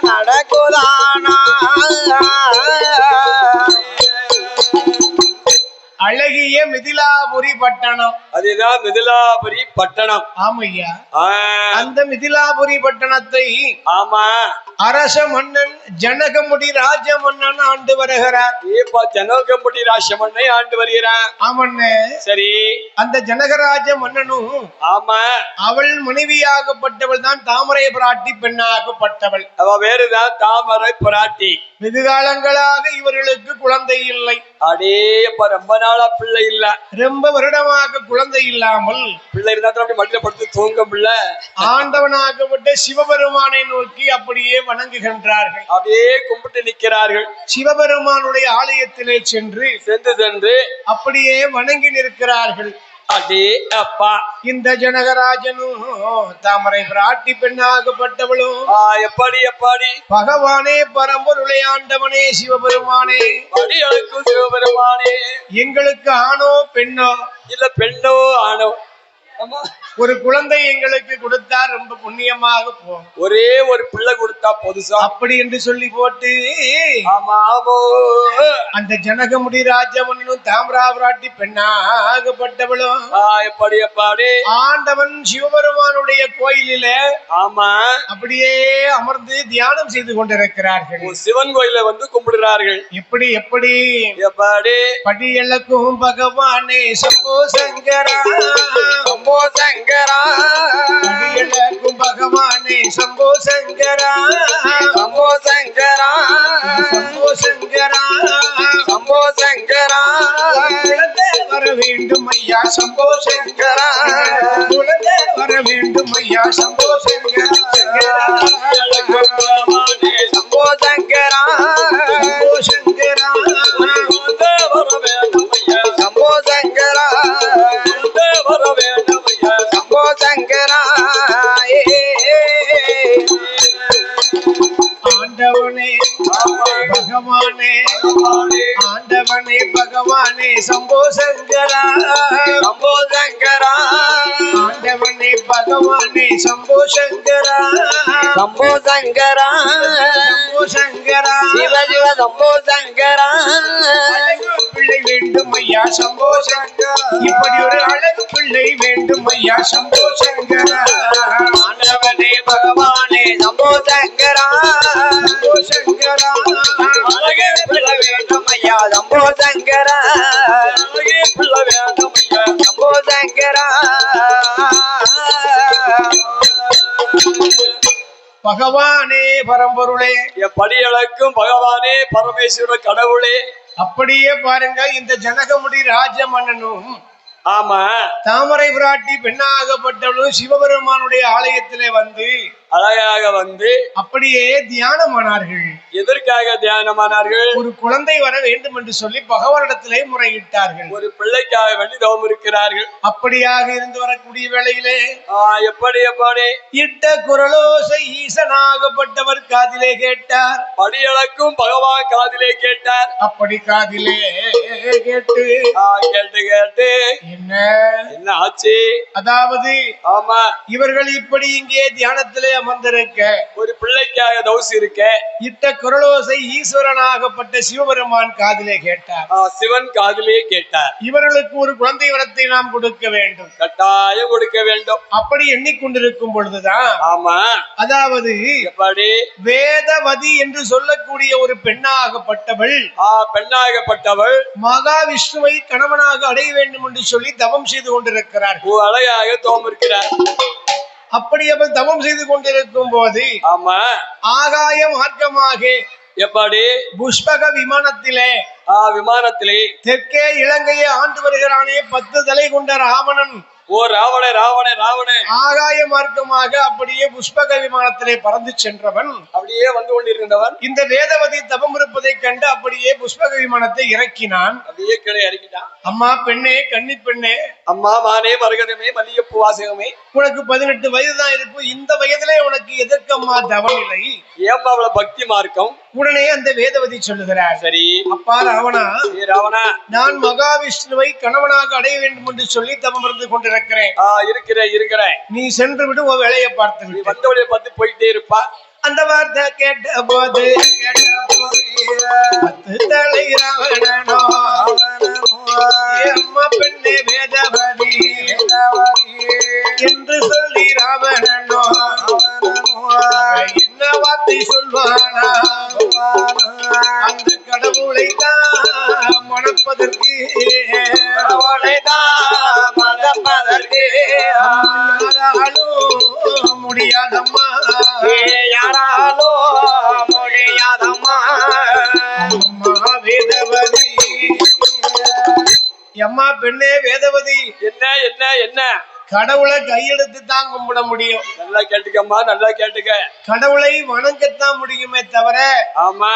நடக்குதானா? அழகிய மிதிலாபுரி பட்டணம். அதுதான் மிதிலாபுரி பட்டணம். ஆமையா. அந்த மிதிலாபுரி பட்டணத்தை ஆமா அரச மன்னன் ஜனகமுடி ராஜ மன்னன் ஆண்டு வருகிறார். ஜனகமுடி ராஜ மன்னனை ஆண்டு வருகிறான். ஆமண்ணே. சரி. அந்த ஜனகராஜ மன்னனும் ஆமா அவள் மனைவியாகப்பட்டவள் தான் தாமரை பிராட்டி பெண்ணாகப்பட்டவள். அவ வேறுதான் தாமரை பிராட்டி. வெகு காலங்களாக இவர்களுக்கு குழந்தை இல்லை. அடே ரொம்ப நாளா பிள்ளை இல்ல. ரொம்ப வருடமாக குழந்தை இல்லாமல் பிள்ளை இருந்தா அப்படி மடியில படுத்து தூங்க பிள்ளை. ஆண்டவனாகப்பட்ட சிவபெருமானை நோக்கி அப்படியே வணங்குகின்றார்கள். அப்படியே கும்பிட்டு நிற்கிறார்கள். சிவபெருமானுடைய ஆலயத்திலே சென்று அப்படியே வணங்கி நிற்கிறார்கள். அடே அப்பா, இந்த ஜனகராஜனும் தாமரை பிராட்டி பெண்ணாகப்பட்டவளும் எப்படி பகவானே பரம்பொருளை ஆண்டவனே சிவபெருமானே சிவபெருமானே எங்களுக்கு ஆணோ பெண்ணோ? இல்ல பெண்ணோ ஆணோ ஒரு குழந்தை எங்களுக்கு கொடுத்தார், ரொம்ப புண்ணியமாக போகும். ஒரே ஒரு பிள்ளை கொடுத்தா பொதுசா அப்படி என்று சொல்லி போட்டு ஆமாமோ அந்த ஜனகமுடி ராஜமன்னனும் தாமரா பிராட்டி பெண்ணாகப்பட்டவளும் எப்படி ஆண்டவன் சிவபெருமானுடைய கோயிலில ஆமா அப்படியே அமர்ந்து தியானம் செய்து கொண்டிருக்கிறார்கள். சிவன் கோயில வந்து கும்பிடுறார்கள். எப்படி படியளக்கும் பகவானே சம்போ சங்கரா படியளக்கும் பகவானே சம்போ சங்கரா வர வேண்டும் ஐயா சம்போ சங்கரா, வர வேண்டும் ஐயா சம்போ சங்கரா, சம்போ சங்கரா, சம்போ சங்கரா, வர வேண்டும் ஐயா சம்போ சங்கரா. ஆண்டவனே பகவானே, ஆண்டவனே பகவானே சம்போ சங்கரா, ஆண்டவனே பகவானே சம்போ சங்கரா, சிவ சிவ சம்போ சங்கரா. பிள்ளை வேண்டும் ஐயா சம்போ சங்கரா, இப்படி ஒரு அழகு பிள்ளை வேண்டும் ஐயா சம்போ சங்கரா. ஆண்டவனே பகவானே சம்போ சங்கரா, அழகே பிள்ளை வேண்டும் ஐயா சம்போ சங்கரா, பிள்ளை வேண்டும் ஐயா சம்போ சங்கரா. பகவானே பரம்பொருளே, படியளக்கும் பகவானே பரமேஸ்வர கடவுளே. அப்படியே பாருங்க, இந்த ஜனகமுடி ராஜ மன்னனும் ஆமா தாமரை பிராட்டி பெண்ணாகப்பட்டவளும் சிவபெருமானுடைய ஆலயத்திலே வந்து அழகாக வந்து அப்படியே தியானமானார்கள். எதற்காக தியானமானார்கள்? ஒரு குழந்தை வர வேண்டும் என்று சொல்லி பகவானிடத்திலே முறையிட்டார்கள். ஒரு பிள்ளைக்காக வேண்டி தவம் இருக்கிறார்கள். அப்படியாக இருந்து வரக்கூடிய வேளையிலே எப்படி இட்ட குரலோசை ஈசனாகப்பட்டவர் காதிலே கேட்டார். படியளக்கும் பகவான் காதிலே கேட்டார். அப்படி காதிலே கேட்டு கேட்டு கேட்டு என்ன ஆச்சு? அதாவது ஆமா இவர்கள் இப்படி இங்கே தியானத்திலே அமர்ந்திருக்க ஒரு பிள்ளைக்காக தவசி இருக்க இட்ட குரலோசை ஈஸ்வரனாகப்பட்ட சிவபெருமான் காதிலே கேட்டார். சிவன் காதிலே கேட்டார். இவர்களுக்கு ஒரு குழந்தை வரத்தை நாம் கொடுக்க வேண்டும், கட்டாயம் கொடுக்க வேண்டும். அப்படி எண்ணிக்கொண்டிருக்கும் பொழுதுதான் ஆமா அதாவது எப்படி வேதவதி என்று சொல்லக்கூடிய ஒரு பெண்ணாகப்பட்டவள் பெண்ணாகப்பட்டவள் மகாவிஷ்ணுவை கணவனாக அடைய வேண்டும் என்று சொல்லி தவம் செய்து கொண்டிருக்கிறார். அழகாக தவம் இருக்கிறார். அப்படி அவள் தவம் செய்து கொண்டிருக்கும் போது ஆமா ஆகாய மார்க்கமாக எப்படி புஷ்பக விமானத்திலே தெற்கே இலங்கையை ஆண்டு வருகிறானே 10 தலை கொண்ட ராவணன். ராவண ராவண ராவண ஆகாய மார்க்கமாக அப்படியே புஷ்பக விமானத்திலே பறந்து சென்றவன் அப்படியே வந்து கொண்டிருந்தவன் இந்த வேதவதி தவம் இருப்பதை கண்டு அப்படியே புஷ்பக விமானத்தை இறக்கினான். அப்படியே கீழே இறக்கிட்டான். அம்மா பெண்ணே, கன்னி பெண்ணே, அம்மா மானே மரகதமே மல்லிகைப்பூ வாசகமே, உனக்கு 18 வயது தான் இருக்கும். இந்த வயதிலே உனக்கு எதற்கம்மா தவநிலை? ஏம்மா அவ்வளவு பக்தி மார்க்கம்? உடனே அந்த வேதவதி சொல்லுகிறார், சரி அப்பா ராவணா, ராவணா, நான் மகாவிஷ்ணுவை கணவனாக அடைய வேண்டும் என்று சொல்லி தவம் இருந்து கொண்டிருக்கிறேன். இருக்கிறேன். நீ சென்று விடு, உன் வேலையை பார்த்து நீ வந்தவளைய பார்த்து போயிட்டே இருப்பா. அந்த வார்த்தை கேட்ட போது 10 தலை ராவணனோ அம்மா பெண்ணே வேதவதி என்று சொல்லி ராவணனோ என்ன வார்த்தை சொல்வானா? அந்த கடவுளை தான் மணப்பதற்கு யாராலும் முடியாதம்மா, யாராலோ முடியாதம்மா. அம்மா வேதவதி, அம்மா பெண்ணே வேதவதி, என்ன என்ன என்ன கடவுளை கையெடுத்து தான் கும்பிட முடியும். நல்லா கேட்டுக்கம்மா, நல்லா கேட்டுக்க. கடவுளை வணங்கத்தான் முடியுமே தவிர ஆமா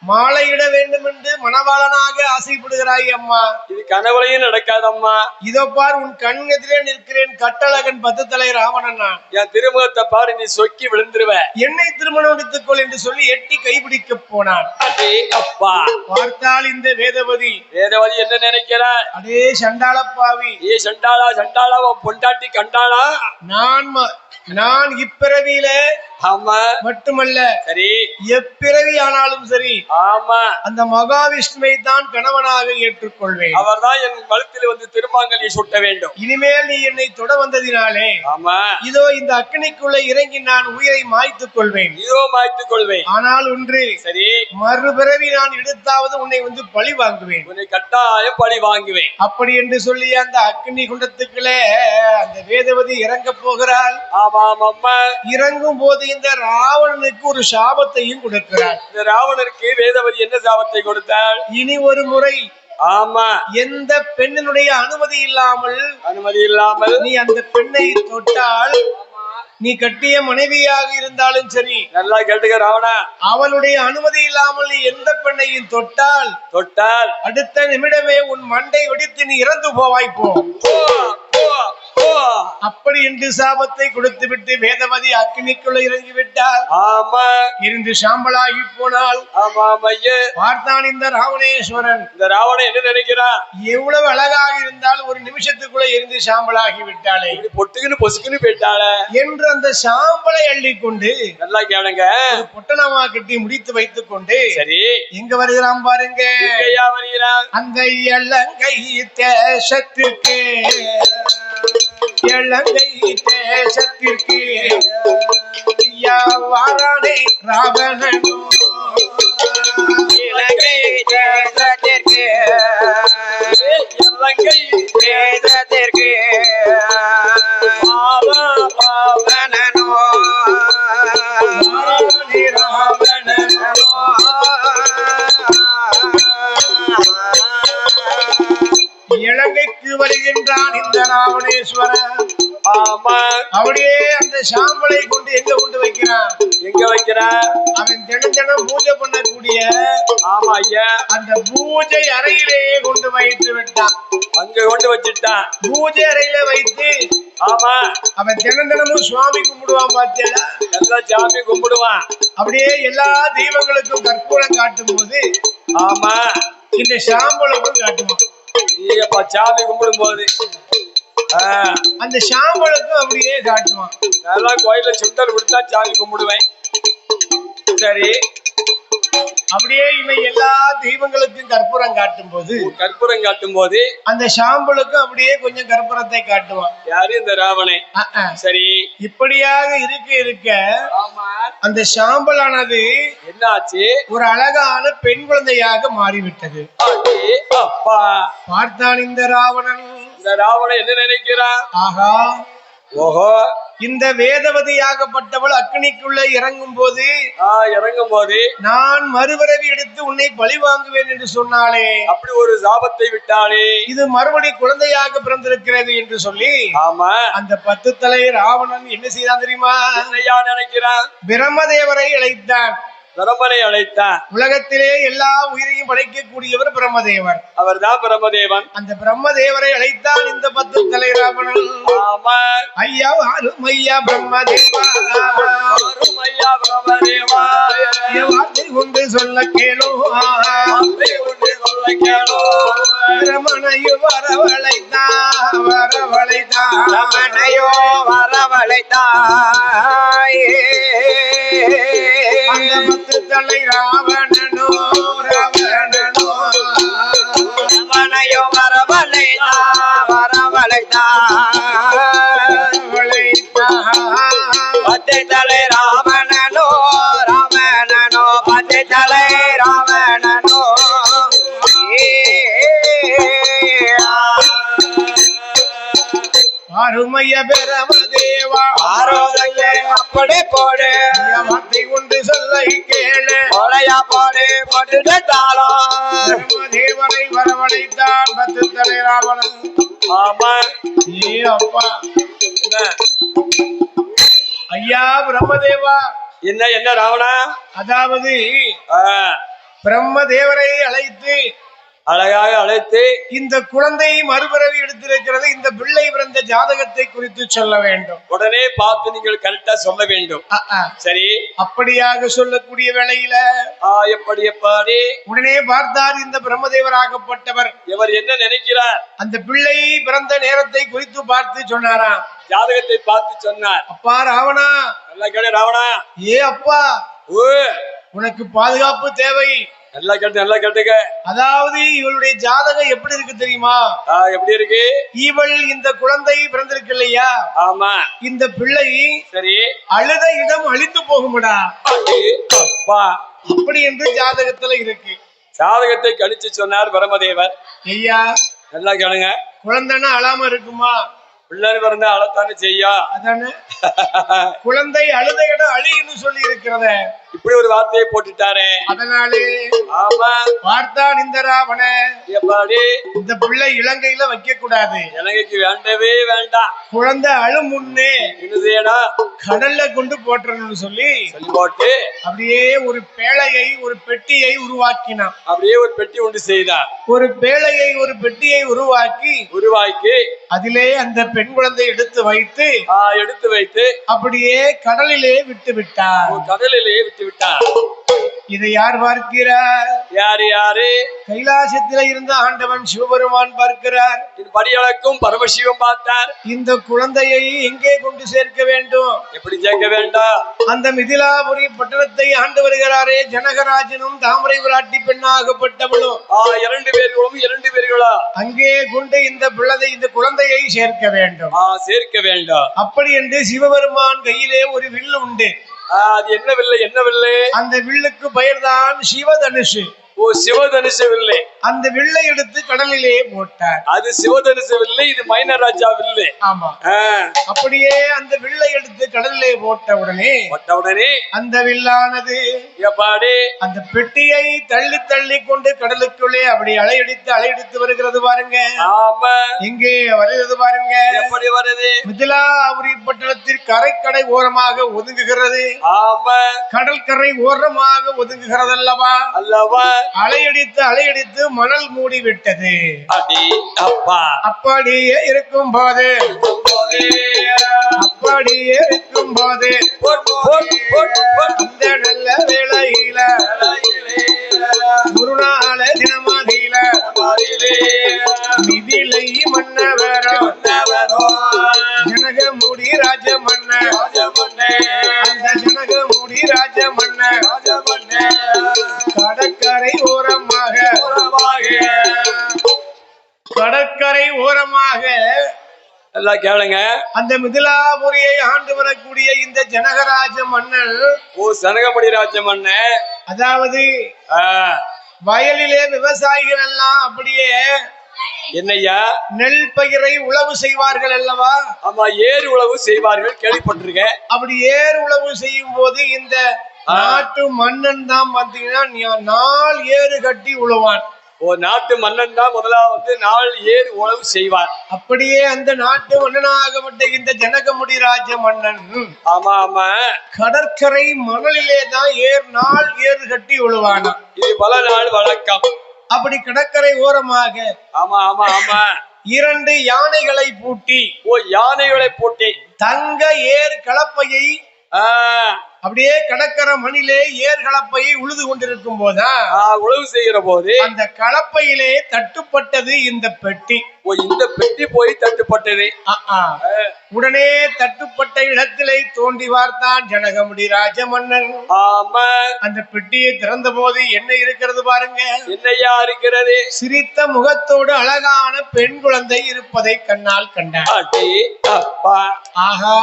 மாலையிட வேண்டும் என்று மணவாளனாக ஆசைப்படுகிறாய் அம்மா. இது கனவுலையும் நடக்காதம்மா. இதோ பார், உன் கண் எதிரே நிற்கிறேன், கட்டழகன் 10 தலை ராவணன். என் திருமுகத்தை பாரு, நீ சொக்கி விழுந்துருவ. என்னை திருமணம் எடுத்துக்கொள் என்று சொல்லி எட்டி கைபிடிக்க போனான். அப்பா பார்த்தால் இந்த வேதவதி என்ன நினைக்கிறார்? அதே சண்டாளப்பாவி, சண்டாளா சண்டாளா பொண்டாட்டி கண்டாளா? நான் இப்பிறவியில ஆமா மட்டுமல்ல, சரி எப்பிறவி ஆனாலும் சரி, ஆமா அந்த மகாவிஷ்ணுவை தான் கணவனாக ஏற்றுக்கொள்வேன். அவர் தான் என் கழுத்தில் வந்து திருமாங்கல்யை சுட்ட வேண்டும். இனிமேல் நீ என்னை தொட வந்ததினாலே ஆமா இதோ இந்த அக்கினிக்குள்ள இறங்கி நான் உயிரை மாய்த்துக் கொள்வேன். இதோ மாய்த்துக் கொள்வேன். ஆனால் ஒன்று, சரி, மறுபிறவி நான் எடுத்தாவது உன்னை வந்து பழி வாங்குவேன், உன்னை கட்டாயம் பழி வாங்குவேன். அப்படி என்று சொல்லி அந்த அக்கினி குண்டத்துக்குள்ளே அந்த வேதவதி இறங்க போகிறாள். ஆமாம் அம்மா. இறங்கும் போது இந்த ராவணனுக்கு ஒரு சாபத்தையும் கொடுக்கிறார். இந்த ராவணனுக்கு வேதவதி என்ன சாபத்தை கொடுத்தாள்? இனி ஒரு முறை ஆமா எந்த பெண்ணினுடைய அனுமதி இல்லாமல் நீ அந்த பெண்ணை தொட்டால், நீ கட்டிய மனைவியாக இருந்தாலும் சரி, நல்லா கேட்டுக்க ராவணா, அவளுடைய அனுமதி இல்லாமல் நீ எந்த பெண்ணையும் தொட்டால் அடுத்த நிமிடமே உன் மண்டை வெடித்து நீ இறந்து போவாய். அப்படி என்று சாபத்தை கொடுத்து விட்டு வேதவதி அக்கினிக்குள்ள இறங்கி விட்டால், ஆமா, இருந்து சாம்பலாகி போனால். பார்த்தான் இந்த ராவணேஸ்வரன். இந்த ராவணன் என்ன நினைக்கிறான்? எவ்வளவு அழகாக இருந்தால் ஒரு நிமிஷத்துக்குள்ள இருந்து சாம்பலாகி விட்டாளே, பொட்டுக்குன்னு பொசுக்குன்னு போயிட்டாளே என்று அந்த சாம்பலை அள்ளிக்கொண்டு நல்லா கேளுங்க பொட்டணமா கட்டி முடித்து வைத்துக் கொண்டு சரி எங்க வருகிறான் பாருங்க. அந்த இலங்கை தேசத்திற்கு வாரானே ராவணனோ, இலங்கை தேசத்திற்கு ராவணனோ, இலங்கைக்கு வருகின்றான் இந்த ராவணேஸ்வரன். ஆமா. அப்படியே அந்த சாம்பலை கொண்டு எங்க கொண்டு வைக்கிறான்? எங்க வைக்கிறான்? அவன் தினம் பூஜை பண்ணக்கூடிய ஆமா ஐயா அந்த பூஜை அறையிலேயே கொண்டு வைத்து விட்டான். அங்க கொண்டு வச்சுட்டான். பூஜை அறையில வைத்து ஆமா அவன் தினமும் சுவாமி கும்பிடுவான். பாத்தியா, நல்லா சாமி கும்பிடுவான். அப்படியே எல்லா தெய்வங்களுக்கும் கற்பூரம் காட்டும் போது ஆமா இந்த சாம்பலுக்கும் காட்டுவான். நீப்பா சாமி கும்பிடும் போது அந்த சாம்பலுக்கும் அப்படியே காட்டுவான். நல்லா கோயில சுண்டல் கொடுத்தா சாமி கும்பிடுவேன். சரி, அப்படியே இவன் எல்லா தெய்வங்களுக்கும் கற்பூரம் காட்டும் போது அந்த சாம்பலுக்கும் அப்படியே கொஞ்சம் கற்பூரத்தை காட்டுவான். யாரு? இந்த ராவணே. சரி, இப்படியாக இருக்க அந்த சாம்பலானது என்ன ஆச்சு? ஒரு அழகான பெண் குழந்தையாக மாறிவிட்டது. அப்பா பார்த்தான் இந்த ராவணன். இந்த ராவணன் என்ன நினைக்கிறான்? ஆஹா, ஓஹோ, இந்த வேதவதியாகப்பட்டவள் அக்னிக்குள்ள இறங்கும் போது நான் மறுபிறவி எடுத்து உன்னை பழி வாங்குவேன் என்று சொன்னாலே, அப்படி ஒரு சாபத்தை விட்டாளே, இது மறுபடி குழந்தையாக பிறந்திருக்கிறது என்று சொல்லி ஆமா அந்த 10 தலை ராவணன் என்ன செய்தான் தெரியுமா? நினைக்கிறான். பிரம்மதேவரை அழைத்தான். பிரம்மனை அழைத்தான். உலகத்திலே எல்லா உயிரையும் படைக்கக்கூடியவர் பிரம்மதேவர். அவர் தான் பிரம்மதேவன். அந்த பிரம்மதேவரை அழைத்தான் இந்த 10 தலை ராவணன். ஆமா, ஐயா அருமையா பிரம்மதேவா, அருமையா பிரம்மதேவா, வார்த்தை கொண்டு சொல்ல கேளோ, ரமணையோ வரவழைத்தான், ரமணையோ வரவழைத்தாய். அந்த 10 தலை ராவணனோ ரமணையோ வரவழைத்தான். 10 தலை ராவணனோ 10 தலை ராவணனோ. அருமைய பிரமதேவா, ஆரோதையே அப்படி போடு, வார்த்தை கொண்டு சொல்ல கேளு, போலையா போடு போட்டுட்டாலும். பிரம்மதேவரை வரவழைத்தான் 10 தலை ராவணன். ஆமா, ஏ அப்பா, ஐயா பிரம்மதேவா, என்ன ராவணா? அதாவது பிரம்மதேவரை அழகாக அழைத்து இந்த குழந்தை மறுபிறவி எடுத்திருக்கிறது, இந்த பிள்ளை பிறந்த ஜாதகத்தை குறித்து சொல்ல வேண்டும். உடனே பார்த்து நீங்கள் கரெக்டா சொல்ல வேண்டும். சரி, அப்படியாக சொல்லக்கூடிய வேளையில எப்படி உடனே பார்த்தார் இந்த பிரம்மதேவராகப்பட்டவர். இவர் என்ன நினைக்கிறார்? அந்த பிள்ளை பிறந்த நேரத்தை குறித்து பார்த்து சொன்னாராம். ஜாதகத்தை பார்த்து சொன்னார். அப்பா ராவணா, நல்லா கேளு ராவணா. ஏ அப்பா, உனக்கு பாதுகாப்பு தேவை. நல்லா கேட்டுக்க. அதாவது இவளுடைய ஜாதகம் எப்படி இருக்கு தெரியுமா? எப்படி இருக்கு? இவள் இந்த குழந்தை பிறந்திருக்கு இல்லையா? ஆமா. இந்த பிள்ளை சரி அழுத இடம் அழித்து போகும்டா, அப்படி என்று ஜாதகத்துல இருக்கு. ஜாதகத்தை கணிச்சு சொன்னார் பிரம்மதேவர். ஐயா நல்லா கேளுங்க. குழந்தைன்னா அழாம இருக்குமா? பிள்ளை பிறந்தா அழத்தானே செய்யா. அதானே குழந்தை அழுத இடம் அழின்னு சொல்லி இருக்கிறத இப்படி ஒரு வார்த்தையை போட்டுட்டாரே. அதனாலே ஆமா, பார்த்தான் இந்த ராவண, எப்படி இந்த பிள்ளை இலங்கையில வைக்க கூடாது, இலங்கைக்கு வேண்டவே வேண்டாம், குழந்தை அழு முன்னே என்ன செய்யணும், கடல்ல கொண்டு போட்டுறணும்னு சொல்லி போட்டு அப்படியே ஒரு பேழையை ஒரு பெட்டியை உருவாக்கினான். அப்படியே ஒரு பெட்டி உண்டு செய்தார். ஒரு பேழையை ஒரு பெட்டியை உருவாக்கி அதிலே அந்த பெண் குழந்தை எடுத்து வைத்து அப்படியே கடலிலே விட்டு விட்டார். இதை யார் பார்க்கிறார்? யாரு? கைலாசத்தில இருந்த ஆண்டவன் சிவபெருமான் பார்க்கிறார். படியளக்கும் பரமசிவம் பார்த்தார். இந்த குழந்தையை எங்கே கொண்டு சேர்க்க வேண்டும்? எப்படி சேர்க்க வேண்டும்? அந்த மிதிலாபுரி பட்டணத்தை ஆண்டு வருகிறாரே ஜனகராஜனும் தாமரை விராட்டி பெண்ணாகப்பட்டவளும் 2 பேர்களா அங்கே கொண்டு இந்த குழந்தையை சேர்க்க வேண்டும். அப்படி என்று சிவபெருமான் கையிலே ஒரு வில்லு உண்டு. அது என்ன வில்லை? அந்த வில்லுக்கு பெயர்தான் சிவதனுஷு. சிவதனுஷு வில்லை. அந்த வில்லை எடுத்து கடலிலே போட்டார். அது சிவதனுசு வில்லு, இது மைனராஜா வில்லு. ஆமா. அப்படியே அந்த வில்லை எடுத்து கடலிலே போட்ட உடனே அந்த வில்லானது எப்பாடி அந்த பெட்டியை தள்ளி தள்ளி கொண்டு கடலுக்குள்ளே அப்படி அலையடித்து வருகிறது பாருங்க. ஆமா. இங்கே வருகிறது பாருங்க. எப்படி வருது? மிதிலாபுரி பட்டணத்தில் கரைக்கடை ஓரமாக ஒதுங்குகிறது. ஆமா. கடற்கரை ஓரமாக ஒதுங்குகிறது அல்லவா? அலையடித்து மணல் மூடி விட்டது. அப்படியே இருக்கும் போது அந்த நல்ல வேளையில ஒரு நாள தினமாதியில மிதிலை மன்னவரோ ஜனகமுடி ராஜ மன்ன அந்த ஜனகமுடி ராஜ மன்ன கடற்கரை ஓரமாக எல்லாம் கேளுங்க. அந்த மிதிலாபுரியை ஆண்டு வரக்கூடிய இந்த ஜனகராஜ மன்னன், ஜனகமுடி ராஜ மன்னன், அதாவது வயலிலே விவசாயிகள் எல்லாம் அப்படியே என்னையா நெல் பயிரை உழவு செய்வார்கள் அல்லவா? ஆமா, ஏறு உழவு செய்வார்கள், கேள்விப்பட்டிருக்கேன். அப்படி ஏறு உழவு செய்யும் போது இந்த நாட்டு மன்னன் தான் பாத்தீங்கன்னா 4 ஏறு கட்டி உழுவான். நாட்டு மன்னன் தான் முதலாவது 4 ஏறு உழவு செய்வார். அப்படியே அந்த நாட்டு மன்னனாகப்பட்ட இந்த ஜனகமுடி ராஜ மன்னன், ஆமா ஆமா, கடற்கரை மணலிலே தான் 4 ஏறு கட்டி உழுவானா. இது பல நாள் வழக்கம். அப்படி கடற்கரை ஓரமாக ஆமா ஆமா ஆமா 2 யானைகளை பூட்டி யானைகளை பூட்டி தங்க ஏர் கலப்பையை அப்படியே கடற்கரை மணிலே ஏர் கலப்பையை உழுது கொண்டிருக்கும் போதா உழவு செய்கிற போது அந்த கலப்பையிலே தட்டுப்பட்டது இந்த பெட்டி. இந்த பெட்டி போய் தட்டுப்பட்டது. உடனே தட்டுப்பட்ட இடத்திலே தோண்டி பார்த்தான் ஜனகமுடி ராஜ மன்னன். ஆமா. அந்த பெட்டியை திறந்த போது என்ன இருக்கிறது பாருங்க. என்னையா இருக்கிறது? சிரித்த முகத்தோடு அழகான பெண் குழந்தை இருப்பதை கண்ணால் கண்டான். ஆஹா,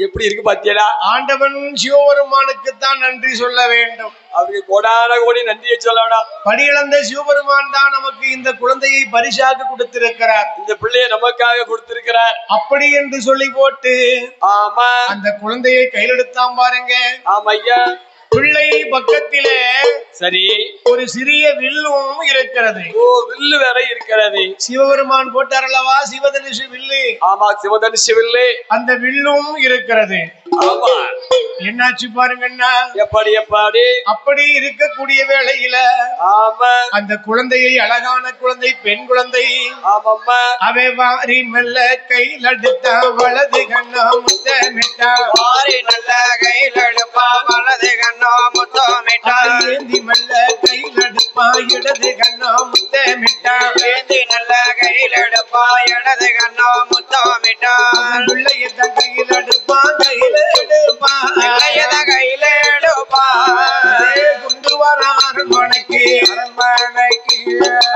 எப்படி இருக்கு பாத்தியடா? ஆண்டவன் சிவபெருமானுக்கு தான் நன்றி சொல்ல வேண்டும். அவருக்கு கோடான கோடி நன்றியை சொல்லணும். படியிழந்த சிவபெருமான் தான் நமக்கு இந்த குழந்தையை பரிசாக கொடுத்திருக்கிறார். இந்த பிள்ளையை நமக்காக கொடுத்திருக்கிறார். அப்படி என்று சொல்லி போட்டு ஆமா அந்த குழந்தையை கையில் எடுத்தான் பாருங்க. ஆமையா. பிள்ளை பக்கத்திலே சரி ஒரு சிறிய வில்லும் இருக்கிறது. வில்லு வேற இருக்கிறது. சிவபெருமான் போட்டார் அல்லவா சிவதனுஷு வில்லு. ஆமா, சிவதனுஷு வில்லு. அந்த வில்லும் இருக்கிறது. ஆமா. என்னாச்சு பாருங்கண்ணா. எப்படி அப்படி இருக்கக்கூடிய வேளையில ஆமா அந்த குழந்தையை, அழகான குழந்தை, பெண் குழந்தை, ஆமாம்மா, அவை வாரி மெல்ல கையில் எடுத்தா வலது கண்ணா முத்தமிட்டா. வாரி நல்ல கையில் எடுப்பா வலது கண்ணா முத்தமிட்டா. ஏந்தி மெல்ல கையில் எடுப்பா இடது கண்ணா முத்தமிட்டா. ஏந்தி நல்ல கையில் எடுப்பா இடது கண்ணா முத்தமிட்டா. பிள்ளைய கையில் எடுப்பா கையில எடுப்பா கையில எடுப்பா. கொண்டு வர அரண்மனைக்கு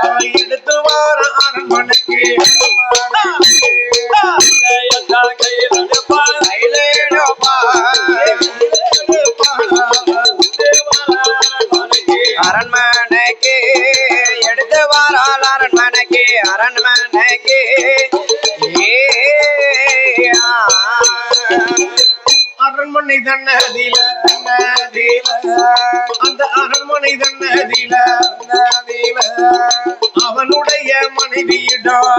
அவை எடுத்து வர அரண்மனைக்கு கையில் எடுப்பா கையில எடுப்பா. அரண்மனைக்கு எடுத்து வாரால் அரண்மனைக்கு அரண்மனை தன்னதில அந்த அரண்மனை தன்னதில அவனுடைய மனைவியிடம்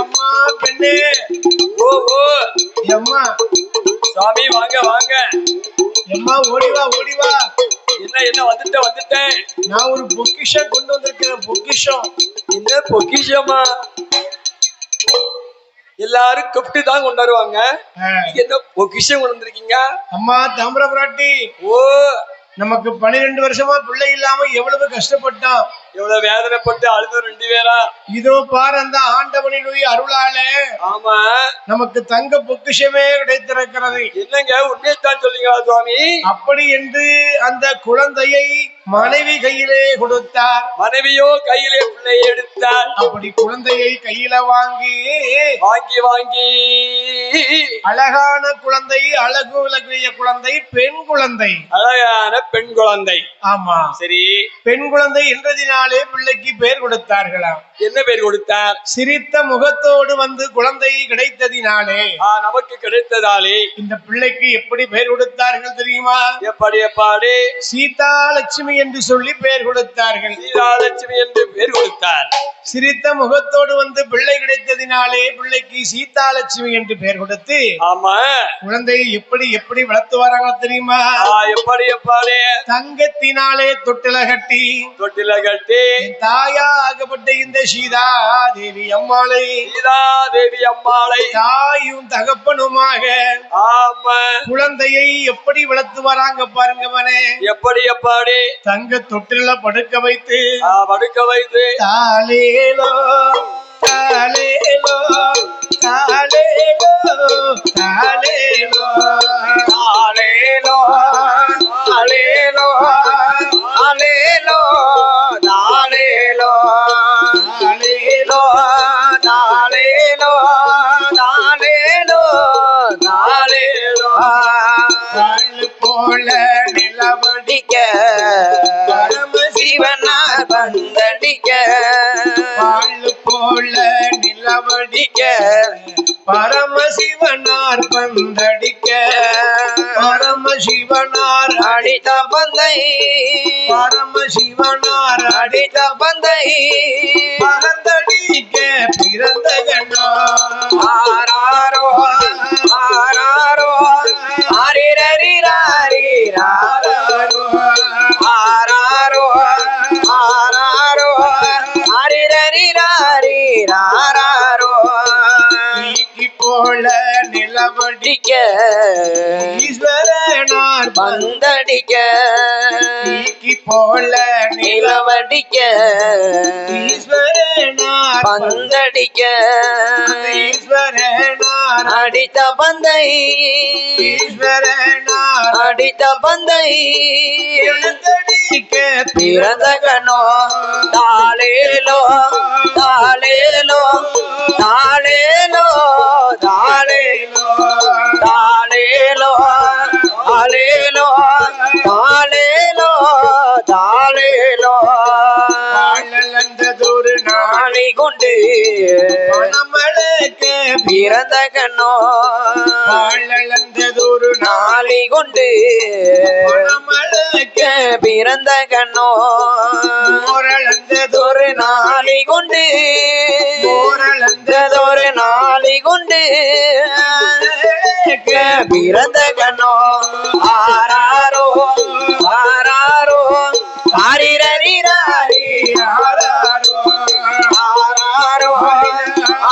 அம்மா பெண்ணே, அம்மா சாமி வாங்க வாங்க, அம்மா ஓடிவா ஓடிவா. என்ன வந்துட்டேன். நான் ஒரு பொக்கிஷம் கொண்டு வந்திருக்கேன். பொக்கிஷம். என்ன பொக்கிஷமா? எல்லாரும் கிஃப்ட் தான் கொண்டு வருவாங்க. என்ன பொக்கிஷம் கொண்டு வந்திருக்கீங்க? அம்மா தாமிரபராட்டி, நமக்கு 12 வருஷமா பிள்ளை இல்லாம எவ்வளவு கஷ்டப்பட்டோம். இவ்வளவு வேதனைப்பட்டு அழுது 2 பேரா. இதோ பார் அந்த ஆண்டவனினுடைய அருளாலே ஆமா நமக்கு தங்க பொக்கிஷமே கிடைத்திருக்கிறது. என்னங்க உண்மையத்தான் சொல்லுங்களா சுவாமி? அப்படி என்று அந்த குழந்தையை மனைவி கையிலே கொடுத்தார். மனைவியோ கையிலே பிள்ளையை எடுத்தார். அப்படி குழந்தையை கையில வாங்கி வாங்கி அழகான குழந்தை, அழகு விளக்கிய குழந்தை, பெண் குழந்தை, அழகான பெண் குழந்தை. ஆமா சரி, பெண் குழந்தை என்றதினாலே பிள்ளைக்கு பெயர் கொடுத்தார்களாம். என்ன பேர் கொடுத்தார்? சிரித்த முகத்தோடு வந்து குழந்தை கிடைத்ததினாலே, நமக்கு கிடைத்ததாலே இந்த பிள்ளைக்கு எப்படி பெயர் கொடுத்தார்கள் தெரியுமா? எப்படி? சீதா லட்சுமி என்று சொல்லி பெயர் கொடுத்தார்கள். சீதாலட்சுமி என்று பெயர் கொடுத்தார். சிரித்த முகத்தோடு வந்து பிள்ளை கிடைத்ததினாலே பிள்ளைக்கு சீதா லட்சுமி என்று பெயர் கொடுத்து, ஆமா, குழந்தையை எப்படி எப்படி வளர்த்து வராங்க தெரியுமா? எப்படி? தங்கத்தினாலே தொட்டில கட்டி தாயாகப்பட்ட இந்த சீதா தேவி அம்மாளை தாயும் தகப்பனுமாக குழந்தையை எப்படி வளர்த்து வராங்க பாருங்க. எப்படி? தங்க தொட்டில படுக்க வைத்து தாலேலோ தாலேலோ தாலேலோ தாலேலோ தாலேலோ தாலேலோ தாலேலோ தாலேலோ தாலேலோ தாலேலோ தாலேலோ தாலேலோ போல நிலவடிக்க பரமசிவனார் பந்தடிக்க போல நிலவடிக்க பரமசிவனார் பந்தடிக்க பரமசிவனார் அடித்த பந்தை பரமசிவனார் அடித்த பந்தை பரந்தடிக்க பிறந்த கண்ணோ ஆராரோ ஆராரோ ஆரிரரிராரிராரோ ஆராரோ ஆராரோ ஆரிரரிராரிராரோ போல நிலவடிக்க ஈஸ்வரனார் பந்தடிக்க போல நிலவடிக்க ஈஸ்வரனார் பந்தடிக்க ஈஸ்வரனார் அடித்த பந்தை ஈஸ்வரனார் அடித்த பந்தை எழுந்தடிக்க பிறந்த கண்ணோ தாலேலோ தாலேலோ தாலேலோ தாலேலோ தாலேலோ தாலேலோ தாலேலோ தாலேலோ தாழந்ததொரு நாளை கொண்டு மணமழக்க பிறந்த கண்ணோ தாழந்ததொரு நாளை கொண்டு மணமழக்க பிறந்த கண்ணோ ஓரளந்ததொரு நாளை கொண்டு ஓரளந்ததொரு நாளை கொண்டு பிறந்த கண்ணோ ஆராரோ ஆராரோ ஆரிரரிராரி ஆராரோ ஆராரோ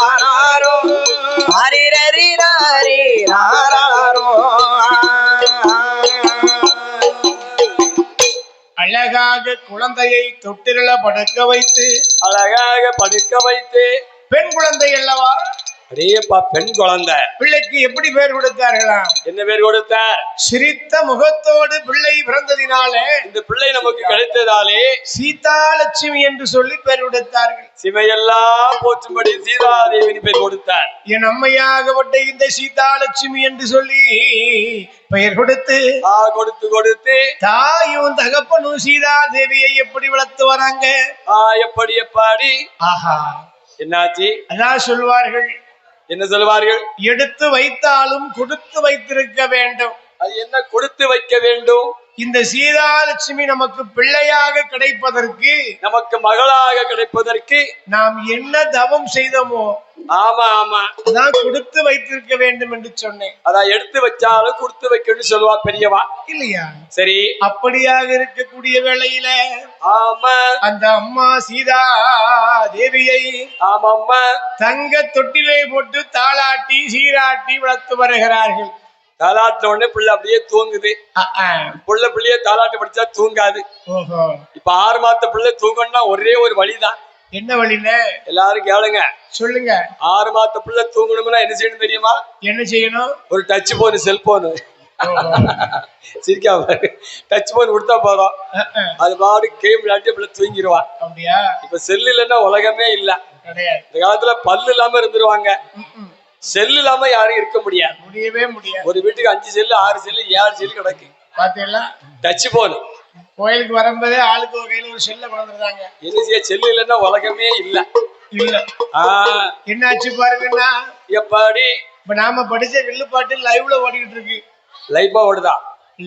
ஆராரோ ஆரிரரிராரி ஆராரோ அழகாக குழந்தையை தொட்டில படுக்க வைத்து பெண் குழந்தை அல்லவா? அடேப்பா, பெண் குழந்தை. பிள்ளைக்கு எப்படி பேர் கொடுத்தார்களா? என்ன பேர் கொடுத்தார்? சிரித்த முகத்தோடு பிள்ளை பிறந்ததினாலே, இந்த பிள்ளை நமக்கு கிடைத்ததாலே சீதா லட்சுமி என்று சொல்லி பெயர் கொடுத்தார்கள். சிவையெல்லாம் போற்றும்படி சீதாதேவி பெயர் கொடுத்தார். என் அம்மையாகப்பட்ட இந்த சீதா லட்சுமி என்று சொல்லி பெயர் கொடுத்து கொடுத்து தாயும் தகப்பனும் சீதா தேவியை எப்படி வளர்த்து வராங்க? எப்படி? ஆஹா, என்னாச்சு? அதான் சொல்வார்கள். என்ன சொல்வார்கள்? எடுத்து வைத்தாலும் கொடுத்து வைத்திருக்க வேண்டும். அது என்ன கொடுத்து வைக்க வேண்டும்? இந்த சீதாலட்சுமி நமக்கு பிள்ளையாக கிடைப்பதற்கு, நமக்கு மகளாக கிடைப்பதற்கு நாம் என்ன தவம் செய்தோமோ ஆமா ஆமா அதான் கொடுத்து வைத்திருக்க வேண்டும் என்று சொன்னேன். அதான் எடுத்து வச்சாலும் கொடுத்து வைக்கணும்னு சொல்லுவா பெரியவா, இல்லையா? சரி, அப்படியாக இருக்கக்கூடிய வேளையில ஆமா அந்த அம்மா சீதா தேவியை ஆமா தங்க தொட்டிலே போட்டு தாளாட்டி சீராட்டி வளர்த்து வருகிறார்கள். தாலாட்டின உடனே பிள்ளை அப்படியே தூங்குது. பிள்ளைய தாலாட்டு படிச்சா தூங்காது. இப்ப 6 மாத்த பிள்ளை தூங்கணும்னா ஒரே ஒரு வழிதான். என்ன வழியில எல்லாரும் கேளுங்க, சொல்லுங்க. 6 மாத்த பிள்ளை தூங்கணும்னா என்ன செய்யணும் தெரியுமா? என்ன செய்யணும்? ஒரு டச் போன், செல்போனு. சிரிக்காம டச் போன் கொடுத்தா போதும், அது பாடு கேம் விளையாட்டு பிள்ளை தூங்கிடுவான். அப்படியா? இப்ப செல்லு இல்லைன்னா உலகமே இல்ல. இந்த காலத்துல பல்லு இல்லாம இருந்துருவாங்க, செல்லு இல்லாம யாரும் இருக்க முடியாது. முடியவே முடியாது. ஒரு வீட்டுக்கு 5 செல்லு 6 செல்லு 7 செல்லு கிடக்கு. பாத்தீங்களா? Touch phone. கோயிலுக்கு வரும்போதே ஆளுக்கு ஒரு கையில ஒரு செல்ல கொண்டுறாங்க. என்ன செய்ய? செல்லு இல்லைன்னா உலகமே இல்ல. இல்ல என்னாச்சு பாருங்கன்னா, எப்படி இப்ப நாம படிச்ச வில்லுப்பாட்டு லைவ்ல ஓடிட்டு இருக்கு. லைவா ஓடுதா?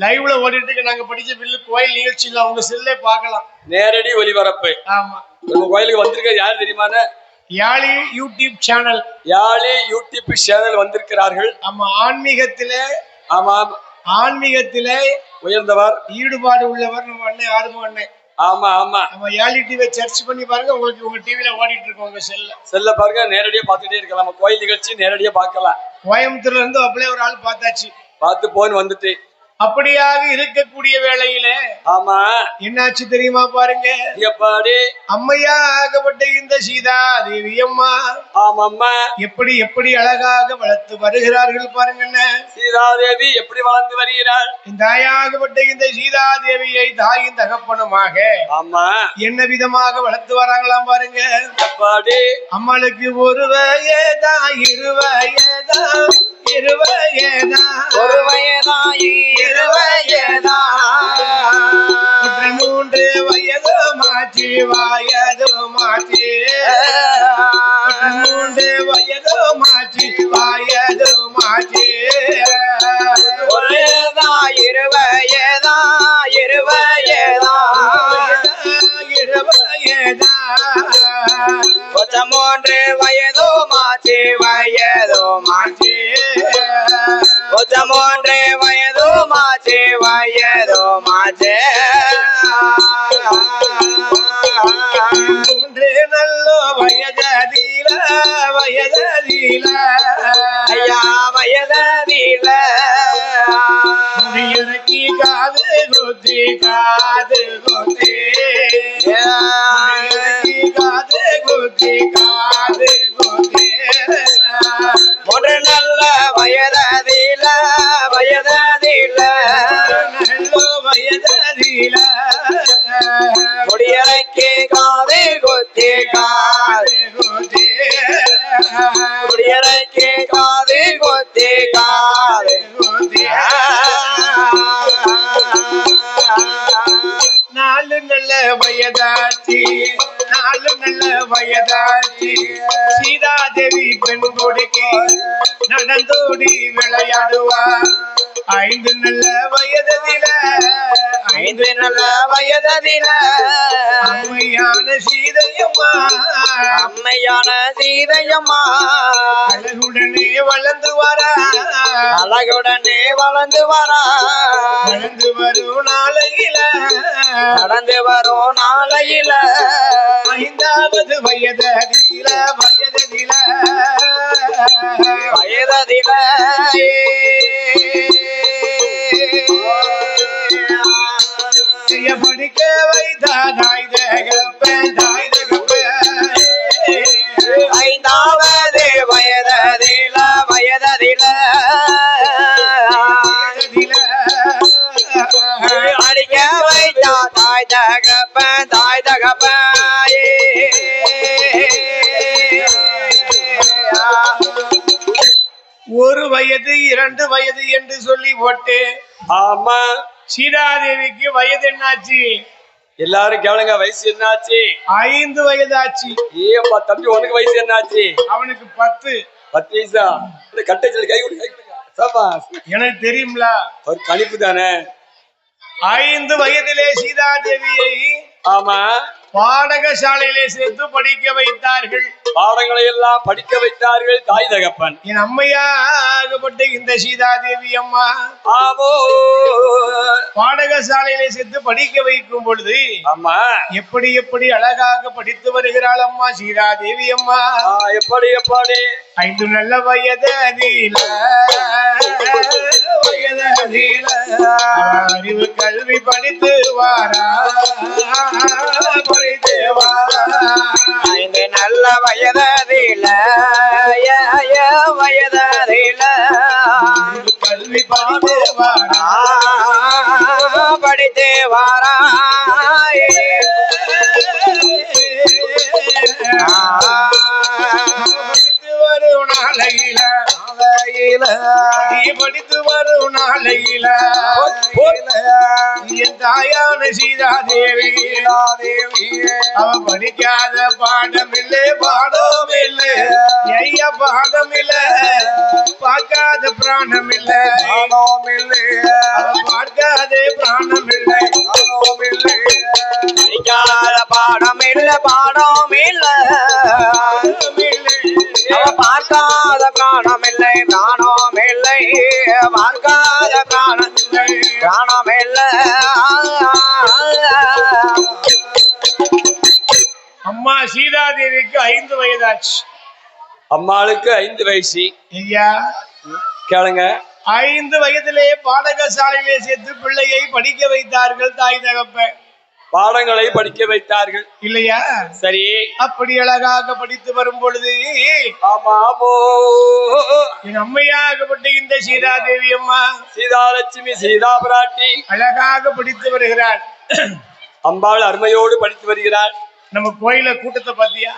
லைவ்ல ஓடிட்டு இருக்கு. நாங்க படிச்ச வில்லு கோயில் நிகழ்ச்சியில அவங்க செல்லே பார்க்கலாம், நேரடி ஒளிபரப்பு. ஆமா. நம்ம கோயிலுக்கு வந்திருக்க யாரு தெரியுமாண்ணே? யாழி யூடியூப் சேனல். யாழி யூடியூப் சேனல் வந்திருக்கிறார்கள். ஆமா, ஆன்மீகத்திலே. ஆமா, ஆன்மீகத்திலே உயர்ந்தவர், ஈடுபாடு உள்ளவர் நம்ம அண்ணன் ஆறுமுக அண்ணன். ஆமா ஆமா, நம்ம யாழி டிவி சர்ச் பண்ணி பாருங்க, உங்களுக்கு உங்க டிவில ஓடிட்டு இருக்கு. உங்க செல்ல பாருங்க, நேரடியா பார்த்துட்டே இருக்கலாம். நம்ம கோயில் நிகழ்ச்சி நேரடியா பார்க்கலாம். கோயம்புத்தூர்ல இருந்து அப்படியே ஒரு ஆள் பார்த்தாச்சு, பார்த்து போன் வந்துட்டு. அப்படியாக இருக்கக்கூடிய வேளையில ஆமா என்னாச்சு தெரியுமா பாருங்க. எப்படி அம்மையாகப்பட்ட இந்த சீதா தேவி அம்மா, ஆமாம்மா, எப்படி எப்படி அழகாக வளர்த்து வருகிறார்கள் பாருங்க. சீதாதேவி எப்படி வளர்ந்து வருகிறாள். இந்த தாயாகப்பட்ட இந்த சீதா தேவியை தாயின் தகப்பனுமாக ஆமா என்ன விதமாக வளர்த்து வராங்களாம் பாருங்க. எப்படி அம்மாளுக்கு ஒரு வயதா, 2 வயதா, 2 வயதா, 1 வயதா, 2 வயதா, 3 வயது மாற்றி, வயது மாற்றி, 3 வயது மாற்றி, வயது மாற்றி, 1 வயதா, 2 வயதா, 2 வயதா, 2 வயதா, 3 வயது மாற்றி, வயது மாற்றி, 3 வயது மாற்றி, வயது மாற்றி, 3 நல்ல வயதில, வயதில, ஐயா வயதில, முடியிறக்கி காது குத்தி, காது குத்தி, முடியிறக்கி காது குத்தி, காது குத்தி, 3 நல்ல வயதில, வயதில, நல்ல வயதில, முடியறக்கி காது குத்தி, காது குத்தி, முடியறக்கி காது குத்தி, காது குத்தி, 4 நல்ல வயதாச்சி, 4 நல்ல வயதாச்சி, சீதாதேவி பெண் கொடுக்கி நடந்தோடி விளையாடுவார். 5 நல்ல வயதில, 5 நல்ல வயதில, அம்மையான சீதையம்மா, அம்மையான சீதையம்மா, அழகுடனே வளர்ந்து வரா, அழகுடனே வளர்ந்து வரா, வளர்ந்து வரும் நாளையில, நடந்து வரும் நாளையில, 5வது வயதில, வயதில, வயதில, படிக்க வைத்தா தாய் தகப்பன், தாய் தகப்பன், 5வது வயதில, வயதில, அடிக்க வைத்தா தாய் தகப்பன், தாய் தகப்பன், 1 வயது 2 வயது என்று சொல்லி போட்டு. ஆமா, சீதாதேவிக்கு வயது என்னாச்சு? எல்லாரும் கேளுங்க, வயசு என்னாச்சு? 5 வயதாச்சு. ஏப்பா தம்பி, உனக்கு வயசு என்னாச்சு? அவனுக்கு 10. 10 வயசா? கட்டை கை கொடு, எனக்கு தெரியும்ல, ஒரு கணிப்பு தானே. 5 வயதிலே சீதாதேவியை ஆமா பாடகசாலையிலே சேர்த்து படிக்க வைத்தார்கள். பாடங்களை எல்லாம் படிக்க வைத்தார்கள் தாய் தகப்பன். என் அம்மையாகப்பட்ட இந்த சீதாதேவி அம்மா ஆமோ பாடகசாலையிலே சேர்த்து படிக்க வைக்கும் பொழுது ஆமா எப்படி எப்படி அழகாக படித்து வருகிறாள் அம்மா சீதாதேவி அம்மா. எப்படி எப்படி 5 நல்ல வயதில அறிவு கல்வி படித்து வாரா படித்து வாரா ஐந்து நல்ல வயதில வயதில கல்வி படித்து வாரா படித்து வாரா வரும் நாளையில படித்து வரும் நாளையில என் தாயான சீதாதேவி அவ படிக்காத பாடம் இல்லை பாடம் இல்லை ஐயா பாடம் இல்ல பார்க்காத பிராணம் இல்ல பார்க்காத பிராணம் இல்லை படிக்காத பாடம் இல்ல பாடம் இல்ல பார்க்காத பிராணம் இல்லை பிராணம் இல்லை பார்க்காத பிராணம் இல்லை பிராணம் இல்லை அம்மா சீதாதேவிக்கு 5 வயதாச்சு. அம்மாளுக்கு 5 வயசு. ஐயா கேளுங்க. 5 வயதிலே பாடகசாலையிலே சேர்த்து பிள்ளையை படிக்க வைத்தார்கள் தாய் தகப்பன். பாடங்களை படிக்க வைத்தார்கள் இல்லையா? சரி. அப்படி அழகாக படித்து வரும் பொழுது ஆமாமோ என் அம்மையாகப்பட்ட இந்த சீதாதேவி அம்மா சீதாலட்சுமி சீதா பிராட்டி அழகாக படித்து வருகிறாள். அம்பாள் அருமையோடு படித்து வருகிறாள். நம்ம கோயில கூட்டத்தை பாத்தியா?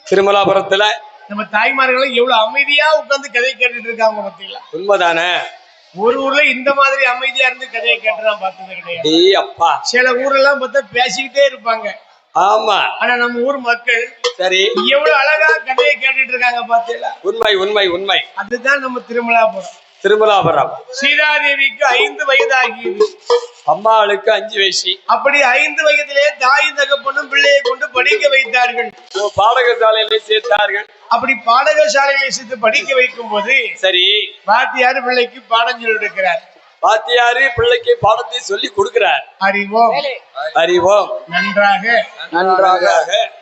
திருமலாபுரத்துல நம்ம தாய்மார்களும் எவ்வளவு அமைதியா உட்கார்ந்து கதை கேட்டுட்டு இருக்காங்க பாத்தீங்களா? உண்மைதானே. ஒரு ஊர்ல இந்த மாதிரி அமைதியா இருந்து கதையை கேட்டுதான் பார்த்தது கிடையாது. அப்பா சில ஊரெல்லாம் பார்த்தா பேசிக்கிட்டே இருப்பாங்க. ஆமா. ஆனா நம்ம ஊர் மக்கள் சரி எவ்வளவு அழகா கதையை கேட்டுட்டு இருக்காங்க பாத்தீங்களா? உண்மை உண்மை உண்மை. அதுதான் நம்ம திருமலாபுரம். திருமலாபுரம். சீதாதேவிக்கு 5 வயதாகியது. அம்மாளுக்கு 5 வயசு. அப்படி 5 வயதிலே தாய் தகப்பனும் பிள்ளையை கொண்டு படிக்க வைத்தார்கள். பாடகசாலையிலே சேர்த்தார்கள். அப்படி பாடகசாலையிலே சேர்த்து படிக்க வைக்கும் போது சரி வாத்தியார் பிள்ளைக்கு பாடம் சொல்லி இருக்கிறார். வாத்தியாரு பிள்ளைக்கு பாடத்தை சொல்லி கொடுக்கிறார். அறிவோம் அறிவோம் நன்றாக நன்றாக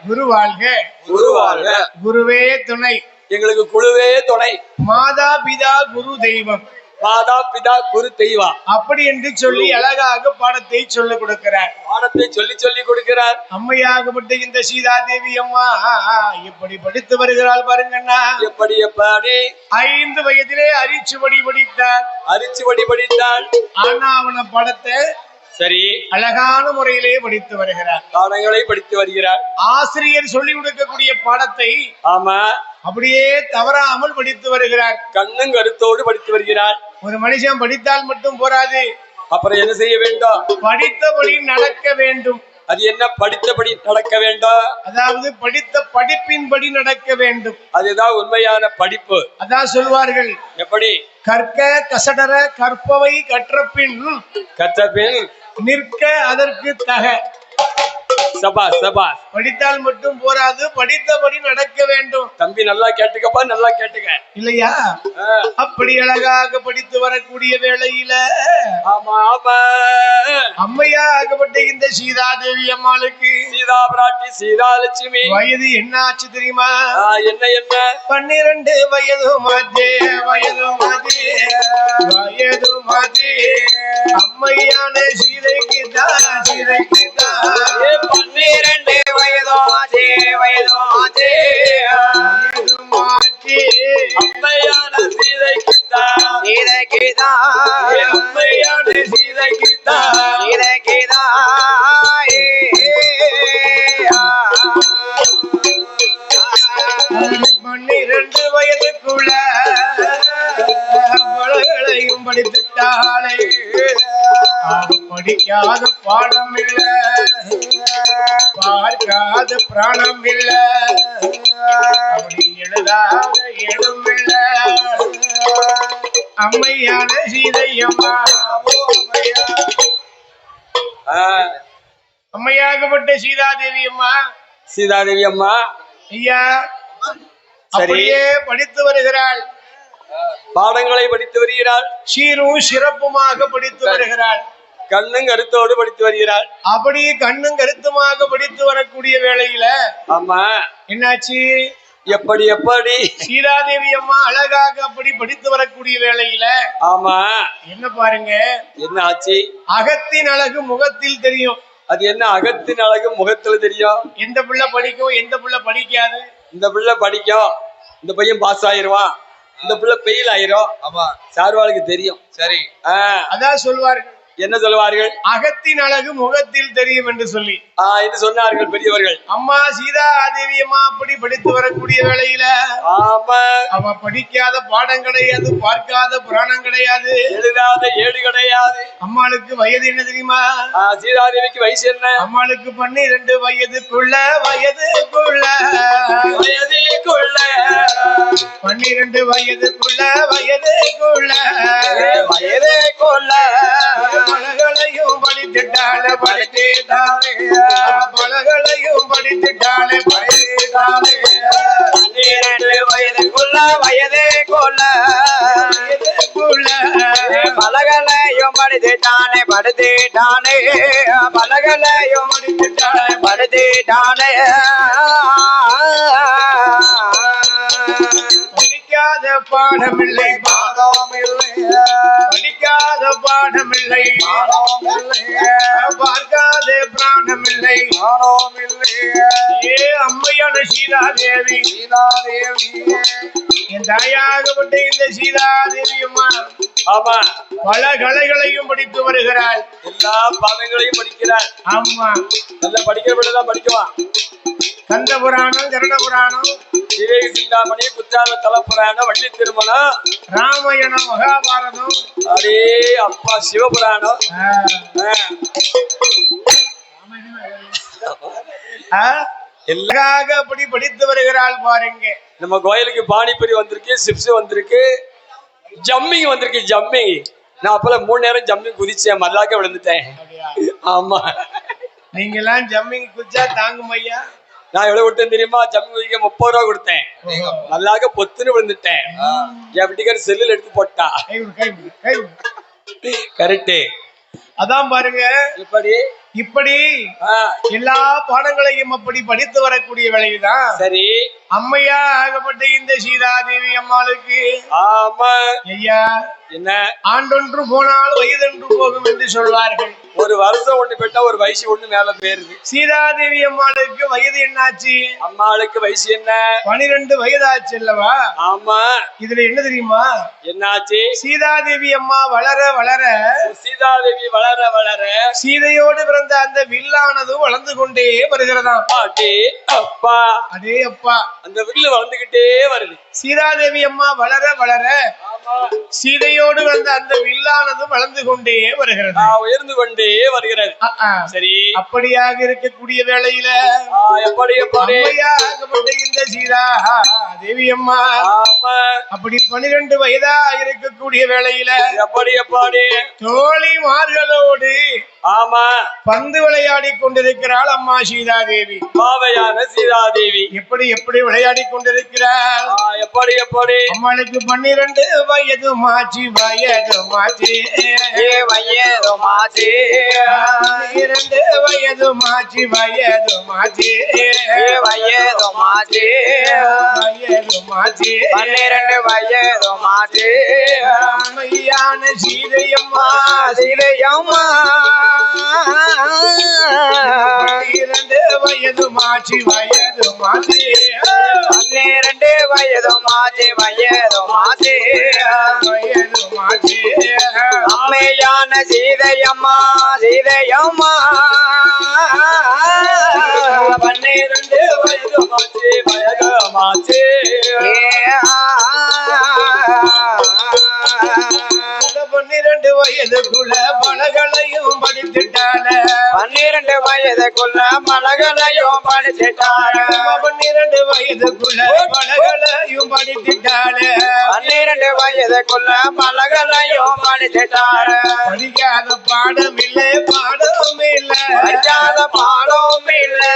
குரு வாழ்க குரு வாழ்க குருவே துணை எங்களுக்கு குழுவே துணை மாதா பிதா குரு தெய்வம் மாதா பிதா குரு தெய்வம் அப்படி என்று சொல்லி அழகாக பாடத்தை சொல்லிக் கொடுக்கிறார். பாடத்தை சொல்லி சொல்லி கொடுக்கிறார். அம்மையாகப்பட்ட இந்த சீதாதேவி அம்மா எப்படி படித்து வருகிறாள் பாருங்கண்ணா. எப்படி எப்படி 5 வயதிலே அரிச்சுவடி படித்தார். அரிச்சுவடி படித்தாள். ஆனா அவன படத்தை சரி அழகான முறையிலே படித்து வருகிறார். பாடங்களை படித்து வருகிறார். ஆசிரியர் சொல்லி கொடுக்கக்கூடிய பாடத்தை ஆமா அப்படியே தவறாமல் படித்து வருகிறார். கண்ணும் கருத்தோடு படித்து வருகிறார். ஒரு மனுஷன் படித்தால் மட்டும் போராது, அப்புறம் என்ன செய்ய வேண்டும்? படித்தபடி நடக்க வேண்டும். அது என்ன? படித்தபடி நடக்க வேண்டும். அதாவது படித்த படிப்பின்படி நடக்க வேண்டும். அதுதான் உண்மையான படிப்பு. அதான் சொல்வார்கள், எப்படி? கற்க கசடர கற்பவை கற்றபின் கற்றபின் நிற்க அதற்கு தக. சபாஸ் சபாஸ். படித்தால் மட்டும் போராது, படித்தபடி நடக்க வேண்டும். தம்பி நல்லா கேட்டுக்கப்பா, நல்லா கேட்டுக்க. இல்லையா? அப்படி அழகாக படித்து வரக்கூடிய வேளையில ஆமா ஆமா அம்மையாகப்பட்ட இந்த சீதாதேவி அம்மாளுக்கு சீதா பிராட்டி சீதாலட்சுமி வயது என்ன ஆச்சு தெரியுமா? என்ன என்ன? 12 வயது மாதே வயது மாதே வயது மாதே அம்மையான சீதைக்கு தான் சீதைக்கு தான் 12 வயதோச்சே வயதோச்சே வயது மாதே அம்மையான சீதைக்கு தான் சீதைக்கு தான் அம்மையான சீதைக்கு தான் சீதைக்கு தான் 12 வயதுக்குள்ள பலகளையும் படித்துட்டாளே. படிக்காத பாடம் இல்ல, பார்க்காத பிராணம் இல்ல, அப்படி எழுதாத இடம் இல்ல. அம்மையான சீதையம்மா அம்மையாகப்பட்ட சீதாதேவி அம்மா சீதாதேவி அம்மா ஐயா அப்படியே படித்து வருகிறாள். பாடங்களை படித்து வருகிறாள். சீரும் சிறப்புமாக படித்து வருகிறாள். கண்ணும் கருத்தோடு படித்து வருகிறாள். அப்படி கண்ணும் கருத்துமாக படித்து வரக்கூடிய வேளையில ஆமா என்னாச்சு? எப்படி எப்படி சீதாதேவி அம்மா அழகாக அப்படி படித்து வரக்கூடிய வேளையில ஆமா என்ன பாருங்க, என்ன ஆச்சு? அகத்தின் அழகு முகத்தில் தெரியும். அது என்ன அகத்தின் அழகு முகத்துல தெரியும்? எந்த பிள்ளை படிக்கும், எந்த பிள்ளை படிக்காது. இந்த பிள்ளை படிக்கும், இந்த பையன் பாஸ் ஆயிருவான், இந்த பிள்ளை ஃபெயில் ஆயிரும். ஆமா, சார்வாளுக்கு தெரியும். சரி, அதான் சொல்வார்கள், என்ன சொல்வார்கள்? அகத்தின் அழகு முகத்தில் தெரியும் என்று சொல்லி இது சொன்னார்கள் பெரியவர்கள். அம்மா சீதா தேவி அம்மா அப்படி படித்து வரக்கூடிய வேளையில ஆமா, அவ படிக்காத பாடம் கிடையாது, பார்க்காத புராணம் கிடையாது, எழுதாத ஏடு கிடையாது. அம்மாளுக்கு வயது என்ன தெரியுமா? சீதாதேவிக்கு வயசு என்ன? அம்மாளுக்கு 12 வயதுக்குள்ள 12 வயதுக்குள்ள பலகளையும் படித்துட்டாலே பலகளையும் படித்துட்டாலே 12 வயதுக்குள்ள பலகளையும் படித்துட்டானே பலகளையும் படித்துட்டானே படிக்காத பாடமில்லை படிக்காத பாடமில்லை பார்க்காத பிராணமில்லை ஏ அம்மையான சீதாதேவி என் தாயாகப்பட்ட இந்த சீதாதேவி அம்மா ஆமா பல கலைகளையும் படித்து வருகிறாள், எல்லா பாடங்களையும் படிக்கிறாள். ஆமா, நல்லா படிக்கிற பிள்ளைதான் படிக்குவான். கந்த புராணம், கருட புராணம், விவேக சிந்தாமணி, குற்றால தல புராணம், வள்ளி திருமணம், ராமாயணம், மகாபாரதம், அடே அப்பா சிவபுராணம், எல்லாம் அப்படி படித்து வருகிறாள் பாருங்க. நம்ம கோயிலுக்கு பானிபூரி வந்திருக்கு, சிப்ஸ் வந்திருக்கு, ஜம்மிங் வந்திருக்கு. ஜம்மிங் நான் அப்பெல்லாம் 3 நேரம் ஜம்மிங் குதிச்சேன், மல்லாக்க விழுந்துட்டேன். ஆமா, நீங்க எல்லாம் ஜம்மிங் குதிச்சா தாங்கும் ஐயா. நான் எவ்வளவு கொடுத்தேன் தெரியுமா? ஜம்மிங் குதிக்க 30 ரூபா கொடுத்தேன், மல்லாக்க பொத்துன்னு விழுந்துட்டேன். என் வீட்டுக்கார செல்லுல எடுத்து போட்டா. கரெக்டு. அதான் பாருங்க, இப்படி எல்லா பாடங்களையும் அப்படி படித்து வரக்கூடிய வேளையில்தான் சரி அம்மையா ஆகப்பட்ட இந்த சீதாதேவி அம்மாளுக்கு ஆமா ஐயா என்ன ஆண்டொன்று போனால் வயதொன்று போகும் என்று சொல்வார்கள். ஒரு வருஷம் ஒண்ணு பெற்றா ஒரு வயசு ஒண்ணு மேல போயிருது. சீதாதேவி அம்மாளுக்கு வயது என்னாச்சு? அம்மாளுக்கு வயசு என்ன? 12 வயதாச்சு அல்லவா? ஆமா. இதுல என்ன தெரியுமா? என்னாச்சு? சீதாதேவி அம்மா வளர வளர சீதாதேவி வளர வளர சீதையோடு பிறந்த அந்த வில்லானதும் வளர்ந்து கொண்டே வருகிறதாம். அடே அப்பா, அடே அப்பா, அந்த வில்லு வளர்ந்துகிட்டே வருது. சீதாதேவி அம்மா வளர வளர சீதையோடு வந்த அந்த வில்லானதும் வளர்ந்து கொண்டே வருகிறது, உயர்ந்து கொண்டே வருகிறது. சரி, அப்படியாக இருக்கக்கூடிய வேளையில எப்படி இந்த சீதா தேவி அம்மா அப்படி 12 வயதா இருக்கக்கூடிய வேளையில எப்படி எப்படி தோழிமார்களோடு ஆமா பந்து விளையாடி கொண்டிருக்கிறாள் அம்மா சீதாதேவி. பாவையான சீதாதேவி எப்படி எப்படி விளையாடி கொண்டிருக்கிறாள்? எப்படி எப்படி அம்மாளுக்கு 12 வயது மாச்சி வயது மாச்சி 2 வயது மாச்சி வயது மாச்சி வயது மாச்சி வயது மாச்சி 12 வயது மாச்சி அம்மையான சீதையம்மா சீதையம்மா 12 வயது மாச்சி வயது மாச்சி 12 வயது மாச்சி வயது மாச்சி வயது மாச்சி அம்மையான சீதையம்மா சீதையம்மா 12 வயது மாச்சி வயது மாச்சி 12 வயதுக்குள்ள பலகளையும் படித்துட்டான 12 வயதுக்குள்ள மலகளையும் படித்துட்டான 12 வயதுக்குள்ள பலகளையும் படித்துட்டான 12 வயதுக்குள்ள மலகளையும் படித்துட்டான படிக்காத பாடம் இல்லை பாடம் இல்லை படிக்காத பாடம் இல்லை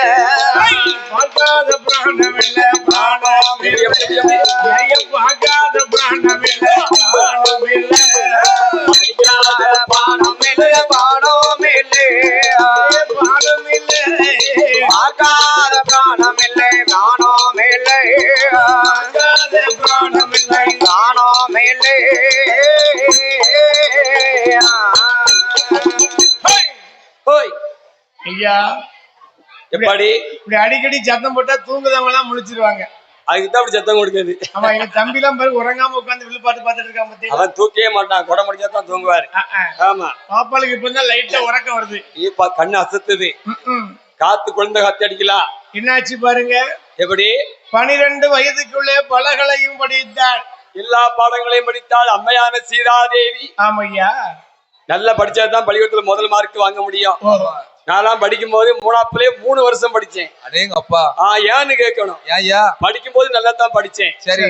பார்க்காத பிராணம் இல்லை பிராணம் இல்லை பார்க்காத பிராணம் இல்லை பிராணம் இல்லை பாடம் இல்லை பாடம் இல்லை பாடம் இல்லை பார்க்காத பிராணம் இல்லை பிராணம் இல்லை எப்படி இப்படி அடிக்கடி சத்தம் போட்டா தூங்குதவங்க எல்லாம் முழிச்சிருவாங்க. அதுக்குதான் அப்படி சத்தம் கொடுக்குது. ஆமா, எங்க தம்பி எல்லாம் பாரு உறங்காம உட்காந்து விழுப்பாட்டு பாத்துட்டு இருக்கான் பத்தி. அவன் தூக்கவே மாட்டான், கொடை முடிச்சாதான் தூங்குவாரு. ஆமா, பாப்பாளுக்கு இப்பதான் லைட்டா உறக்கம் வருது. இப்ப கண்ணு அசத்துது. காத்து குழந்தை காத்து அடிக்கலாம். என்னாச்சு பாருங்க. எப்படி 12 வயதுக்குள்ளே பலகளையும் படித்தாள். எல்லா பாடங்களையும் படித்தாள் அம்மையான சீதாதேவி. ஆமையா, நல்லா படிச்சாதான் பள்ளிக்கூடத்துல முதல் மார்க் வாங்க முடியும். நான் படிக்கும் போது 3 வருஷம் படிச்சேன். அடேங்க அப்பா. ஏன்னு கேட்கணும். ஏயா படிக்கும் போது நல்லா தான் படிச்சேன். சரி,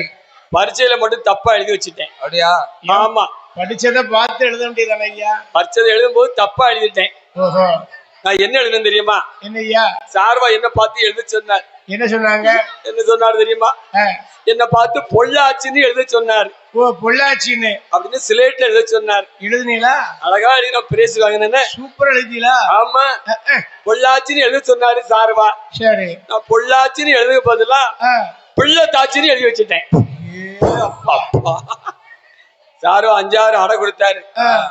பரீட்சையில மட்டும் தப்பா எழுதி வச்சுட்டேன். அப்படியா? ஆமா, படிச்சதை பார்த்து எழுத வேண்டியதானே ஐயா? பரீட்சை எழுதும் போது தப்பா எழுதிட்டேன். நான் என்ன எழுதுன்னு தெரியுமா? என்னய்யா? சார்வா என்ன பார்த்து எழுத சொன்னார். என்ன சொன்னாங்க? என்ன சொன்னாரு தெரியுமா? என்ன பார்த்து பொள்ளாச்சின்னு எழுத சொன்னார். ஓ, பொள்ளாச்சின்னு அப்படின்னு சிலேட்ல எழுத சொன்னார். எழுதுனீங்களா? அழகா எழுதி நான் பிரைஸ் வாங்கினேன். சூப்பர் எழுதிங்களா? ஆமா, பொள்ளாச்சின்னு எழுத சொன்னாரு சார்வா. சரி, நான் பொள்ளாச்சின்னு எழுத பதிலா பிள்ளைத்தாச்சின்னு எழுதி வச்சுட்டேன். சாரோ 5-6 அடை கொடுத்தாரு.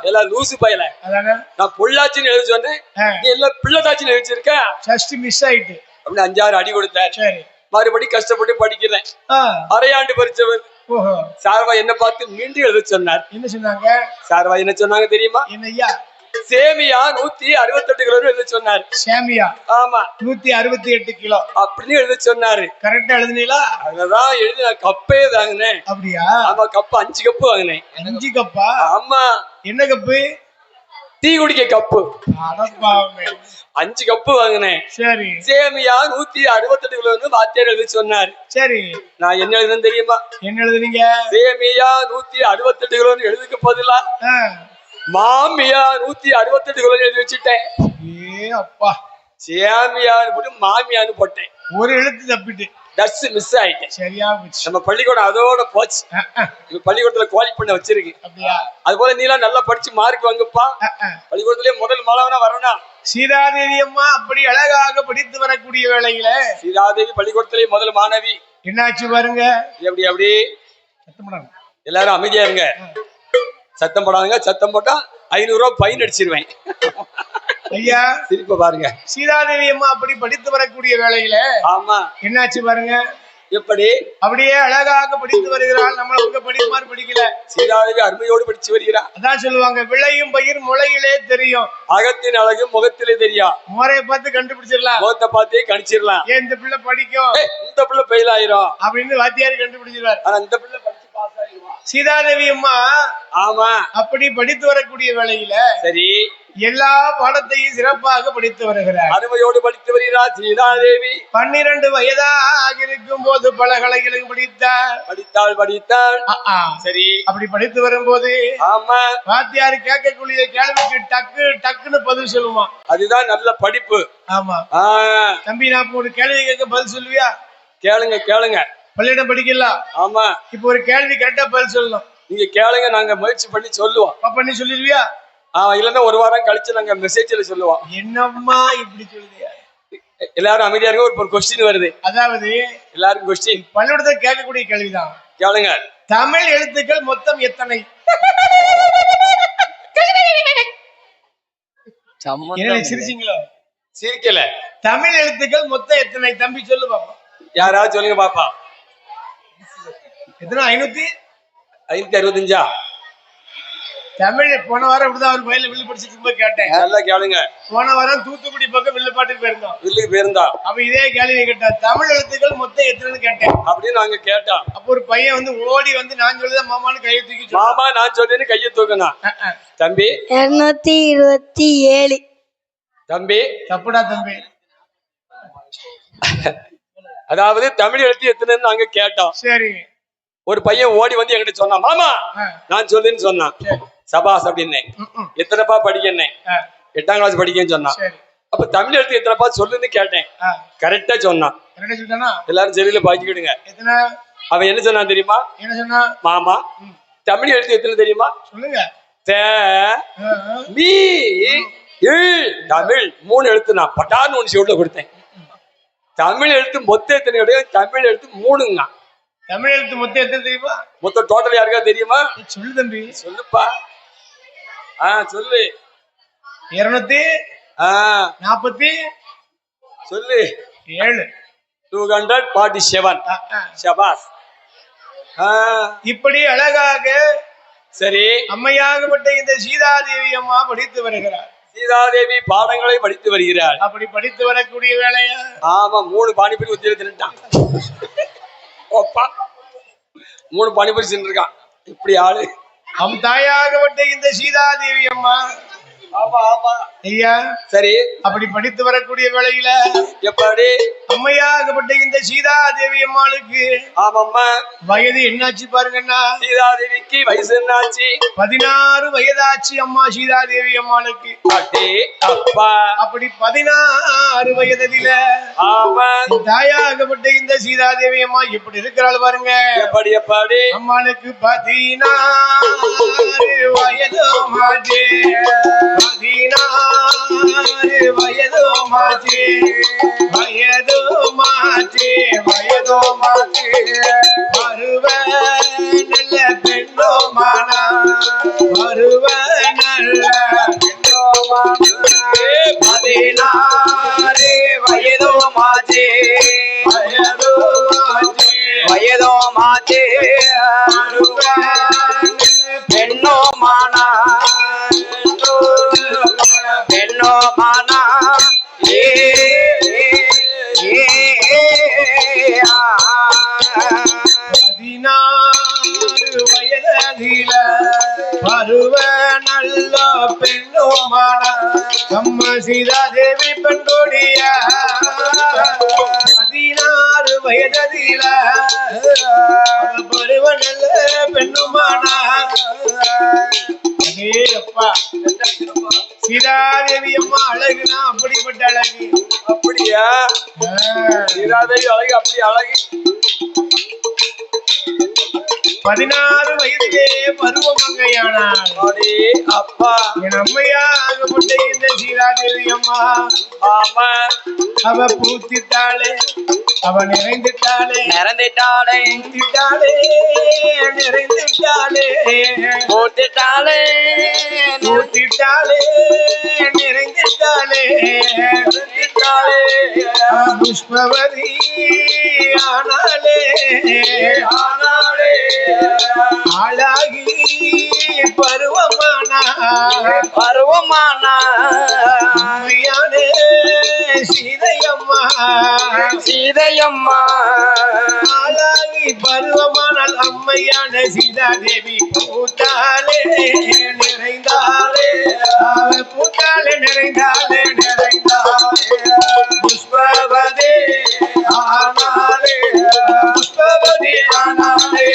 எல்லாம் லூசு பையல. நான் பொள்ளாச்சின்னு எழுத சொன்னேன், நீ எல்லாம் பிள்ளைத்தாச்சின்னு எழுதிருக்க. ஜஸ்ட் மிஸ் ஆயிட்டு அப்படின்னு 5-6 அடி கொடுத்தாரு. சரி, மறுபடி கஷ்டப்பட்டு படிக்கிறேன். அரையாண்டு பரிச்சவர். சார்வா என்ன பார்த்து மீண்டும் எழுத சொன்னார். என்ன சொன்னாங்க? சார்வா என்ன சொன்னாங்க தெரியுமா? என்னய்யா? சேமியா 168 கிலோ எழுத சொன்னாரு. சேமியா? ஆமா, 168 கிலோ அப்படின்னு எழுத சொன்னாரு. கரெக்டா எழுதுனீங்களா? அதுதான் எழுதி நான் கப்பே வாங்கினேன். அப்படியா? ஆமா, கப்பு 5 கப்பு வாங்கினேன். 5 கப்பா? ஆமா. என்ன கப்பு? டீ குடிக்க கப்பு. 5 கப்பு வாங்கினேன். சரி, சேமியா 168 கிலோ வாத்தியார் எழுதி சொன்னாரு. சரி, நான் என்ன எழுதுன்னு தெரியுமா? என்ன எழுதுனீங்க? சேமியா 168 கிலோ எழுதுக்கு பதிலா மாமியா 168 கிலோ எழுதி வச்சுட்டேன். அப்பா, சேமியான்னு போட்டு மாமியான்னு போட்டேன். ஒரு எழுத்து தப்பிட்டு டஸ் மிஸ் ஆயிட்டேன். சரியா போச்சு. நம்ம பள்ளிக்கூடம் அதோட போச்சு. பள்ளிக்கூடத்துல குவாலி பண்ண வச்சிருக்கு. அப்படியா? அது போல நீலாம் நல்லா படிச்சு மார்க் வாங்கப்பா. பள்ளிக்கூடத்திலேயே முதல் மாணவனா வரணும். சீதாதேவி அம்மா அப்படி அழகாக படித்து வரக்கூடிய வேளையில சீதாதேவி பள்ளிக்கூடத்திலேயே முதல் மாணவி. என்னாச்சு பாருங்க. எப்படி அப்படி எல்லாரும் அமைதியா இருங்க, சத்தம் போடாதுங்க. சத்தம் போட்டா 500 ரூபாய் ஃபைன் அடிச்சிருவேன். ஐயா, சிரிப்ப பாருங்க. சீதாதேவி அம்மா அப்படி படித்து வரக்கூடிய வேளையில ஆமா என்னாச்சு பாருங்க. எப்படி அப்படியே அழகாக படித்து வருகிறாள். நம்மள படிக்குமாறு படிக்கல. சீதாதேவி அருமையோடு படிச்சு வருகிறார். அதான் சொல்லுவாங்க, விளையும் பயிர் முளையிலே தெரியும், அகத்தின் அழகு முகத்திலே தெரியும். முறையை பார்த்து கண்டுபிடிச்சிடலாம், முகத்தை பார்த்தே கணிச்சிடலாம். ஏன் இந்த பிள்ளை படிக்கும், இந்த பிள்ளை ஃபெயில் ஆயிரும் அப்படின்னு வாத்தியாரு கண்டுபிடிச்சிருவார். ஆனா இந்த பிள்ளை படிச்சு பாஸ் ஆயிடுவா. சீதாதேவி அம்மா ஆமா அப்படி படித்து வரக்கூடிய வேளையில சரி எல்லா பாடத்தையும் சிறப்பாக படித்து வருகிறார். அருமையோடு படித்து வருகிறார் சீதாதேவி. 12 வயதாக இருக்கும் போது பல கலைகளையும் படித்தாள். சரி, அப்படி படித்து வரும்போது ஆமா வாத்தியாரு கேட்கக்கூடிய கேள்விக்கு டக்கு டக்குன்னு பதில் சொல்லுவான். அதுதான் நல்ல படிப்பு. ஆமா, தம்பி நான் ஒரு கேள்வி கேட்க பதில் சொல்லுவியா? கேளுங்க. பள்ளியிடம் படிக்கலாம். ஆமா, இப்ப ஒரு கேள்வி கரெக்டா பதில் சொல்லணும். நீங்க கேளுங்க, நாங்க முயற்சி பண்ணி சொல்லுவோம். பண்ணி சொல்லிடுவியா? இல்லன்னா ஒரு வாரம் கழிச்சு நாங்க மெசேஜ்ல சொல்லுவோம். என்னம்மா இப்படி சொல்லுங்க? எல்லாரும் அமைதியா இருங்க. ஒரு கொஸ்டின் வருது. அதாவது எல்லாரும் கொஸ்டின் பள்ளிக்கூடத்துல கேட்கக்கூடிய கேள்விதான். கேளுங்க. தமிழ் எழுத்துக்கள் மொத்தம் எத்தனை? சிரிச்சீங்களோ? சிரிக்கல. தமிழ் எழுத்துக்கள் மொத்தம் எத்தனை? தம்பி சொல்லு பாப்பா. யாராவது சொல்லுங்க பாப்பா. எத்தனை? 565. தமிழ் போன வாரம் இப்படிதான் ஒரு பயில வில்லு படிச்சுட்டு போய் கேட்டேன். நல்லா கேளுங்க. போன வாரம் தூத்துக்குடி பக்கம் வில்லு பாட்டுக்கு போயிருந்தோம். அப்ப இதே கேள்வி கேட்டேன், தமிழ் எழுத்துக்கள் மொத்தம் எத்தனைன்னு கேட்டேன். அப்படின்னு நாங்க கேட்டோம். அப்ப ஒரு பையன் ஓடி நான் சொல்லுதான் மாமான்னு கையை தூக்கி, மாமா நான் சொல்றேன்னு கையை தூக்கணும். தம்பி 227. தம்பி தப்புடா தம்பி. அதாவது தமிழ் எழுத்து எத்தனைன்னு நாங்க கேட்டோம். சரி, ஒரு பையன் ஓடி என்கிட்ட சொன்னான், மாமா நான் சொல்றேன்னு சொன்னான். சபாஸ் அப்படின்னு. எத்தனைப்பா படிக்கன்னு? 8ஆம் கிளாஸ் படிக்கன்னு சொன்னான். அப்ப தமிழ் எழுத்து எத்தனைப்பா சொல்லுன்னு கேட்டேன். கரெக்டா சொன்னான். எல்லாரும் சரியில பாய்ச்சிக்கிடுங்க. அவன் என்ன சொன்னான் தெரியுமா? என்ன சொன்னா? மாமா தமிழ் எழுத்து எத்தனை தெரியுமா? சொல்லுங்க. தமிழ் 3 எழுத்து. நான் பட்டான்னு ஒன்று சொல்ல கொடுத்தேன். தமிழ் எழுத்து மொத்தம் எத்தனை கிடையாது? தமிழ் எழுத்து 3ங்க. தமிழ் எழுத்து மொத்தம் எத்தனை தெரியுமா? மொத்தம் டோட்டல் யாருக்கா தெரியுமா? சொல்லு தம்பி. சொல்லுப்பா. சொல்லு. 240. சொல்லு. 7 247. ஷபாஸ். இப்படி அழகாக சரி அம்மையாகப்பட்ட இந்த சீதாதேவி அம்மா படித்து வருகிறார். சீதாதேவி பாடங்களை படித்து வருகிறார். அப்படி படித்து வரக்கூடிய வேலையா? ஆமா 3 பானிபூரி உத்திர தின்னுட்டான். ஓப்பா 3 பானிபூரி தின்னுருக்கான். இப்படி ஆளு தாயாகப்பட்ட இந்த சீதாதேவி அம்மா. ஆமா ஆமா ஐயா சரி. அப்படி படித்து வரக்கூடிய வேளையில எப்படி அம்மையாகப்பட்ட இந்த சீதாதேவி அம்மாளுக்கு ஆமாம்மா வயது என்னாச்சு பாருங்கண்ணா. சீதாதேவிக்கு வயசு என்னாச்சு? 16 வயதாச்சு அம்மா சீதாதேவி அம்மாளுக்கு. அடே அப்பா. அப்படி 16 வயதில ஆமா தாயாகப்பட்ட இந்த சீதாதேவி அம்மா எப்படி இருக்கிறாள் பாருங்க. எப்படி எப்படி அம்மாளுக்கு 16 வயது மாஜே. 16 வயது மாஜே. வயது மாஜே. வயது மாஜே. பருவ நல்ல பெண்ணோமானா. பருவ நல்ல பெண்ணோமானா. 16 வயது மாஜே. வயது மாஜே. வயது மாஜே. பருவ பெண்ணோமானா. பெண்ணோமானா. 16 வயதில பருவ நல்ல பெண்ணோமானா. நம்ம சீதாதேவி பெண்கொடிய 16 வயதில பருவ நல்ல பெண்ணுமானா. அதே அப்பா சீதாதேவி அம்மா அழகுனா அப்படிப்பட்ட அழகு. அப்படியா? சீதாதேவி அழகு அப்படி அழகு. 16 வயதிலே பருவமங்கையானாள். அப்பா என் அம்மையாகப்பட்ட இந்த சீதாதேவி அம்மா. ஆமா அவ பூத்திட்டாளே. அவ நிறைந்துட்டாளே. நிறந்திட்டாளே. பூத்திட்டாளே. நிறைந்துட்டாளே. பூத்திட்டாளே. பூத்திட்டாளே. நிறைந்துட்டாளே. நிறைந்துட்டாளே. புஷ்பவதி ஆனாலே. ஆனாலே. அழகி பருவமானா. பருவமானா. அம்மையானே சீதையம்மா. சீதையம்மா. அழகி பருவமானால் அம்மையான சீதாதேவி பூத்தாலே. நிறைந்தாலே. பூத்தாலே. நிறைந்தாலே. நிறைந்தாலே. புஷ்பவதி ஆனாலே. புஷ்பவதி ஆனாலே.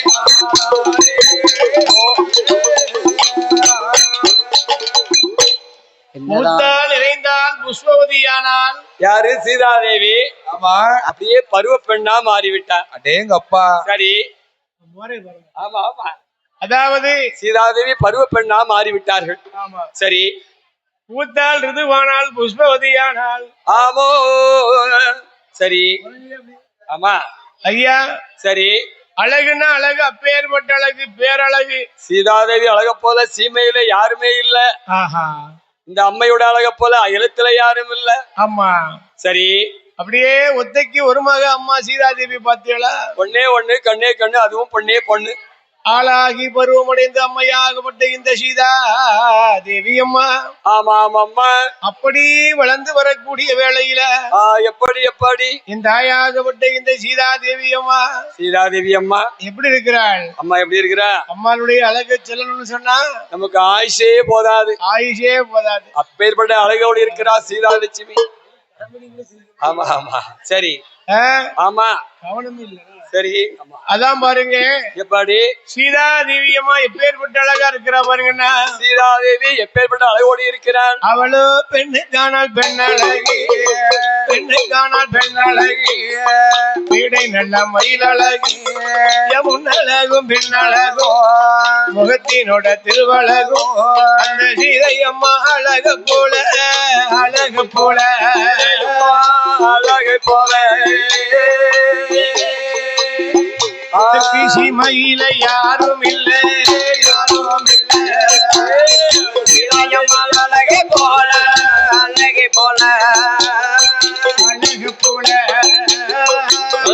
பூத்தால் நிறைந்தால் புஷ்பவதியானால் யாரு? சீதாதேவி. ஆமா அப்படியே பருவ பெண்ணா மாறிவிட்டார். அடேங்கப்பா. சரி ஆமா ஆமா அதாவது சீதாதேவி பருவ பெண்ணா மாறிவிட்டார்கள். ஆமா சரி. பூத்தால் ரிதுவானால் புஷ்பவதியானால். ஆமோ சரி. ஆமா ஐயா சரி. அழகுன்னா அழகு அப்பேற்பட்ட அழகு பேரழகு. சீதாதேவி அழக போல சீமையில யாருமே இல்ல. ஆஹா இந்த அம்மையோட அழக போல அயலத்துல யாரும் இல்ல. ஆமா சரி. அப்படியே ஒத்தைக்கு ஒரு மக அம்மா சீதாதேவி பார்த்தீங்களா? பொண்ணே ஒண்ணு கண்ணே கண்ணு அதுவும் பொண்ணே பொண்ணு. ஆளாகி பருவமடைந்த அம்மையாகப்பட்ட இந்த சீதா தேவி அம்மா. ஆமா ஆமா அம்மா. அப்படி வளர்ந்து வரக்கூடிய வேளையில எப்படி எப்படி இந்த தாயாகப்பட்ட இந்த சீதா தேவி அம்மா. சீதாதேவி அம்மா எப்படி இருக்கிறாள்? அம்மா எப்படி இருக்கிறா? அம்மாளுடைய அழகு செல்லணும்னு சொன்னா நமக்கு ஆயுஷே போதாது. ஆயுஷே போதாது. அப்பேற்பட்ட அழகோடு இருக்கிறா சீதாலட்சுமி. ஆமா ஆமா சரி. ஆமா கவனம் இல்ல. சரி அதான் பாருங்க எப்படி சீதா தேவி அம்மா எப்பேற்பட்ட அழகா இருக்கிறா பாருங்கன்னா. சீதாதேவி எப்பேற்பட்ட அழகோடு இருக்கிறாள். அவளோ பெண்ணு காணால் பெண்ணழகி. பெண்ணு காணால் பெண்ணழகி. வீடை நல்ல மயில் அழகி. முன்னழகும் பின்னழகும் முகத்தினோட திருவழகும். அந்த சீதை அம்மா அழகு போல. அழகு போல. அழகு போல. சீமையில யாரும் இல்லை. யாரும் இல்லை. அழகே போல. அழகே போல. அழகு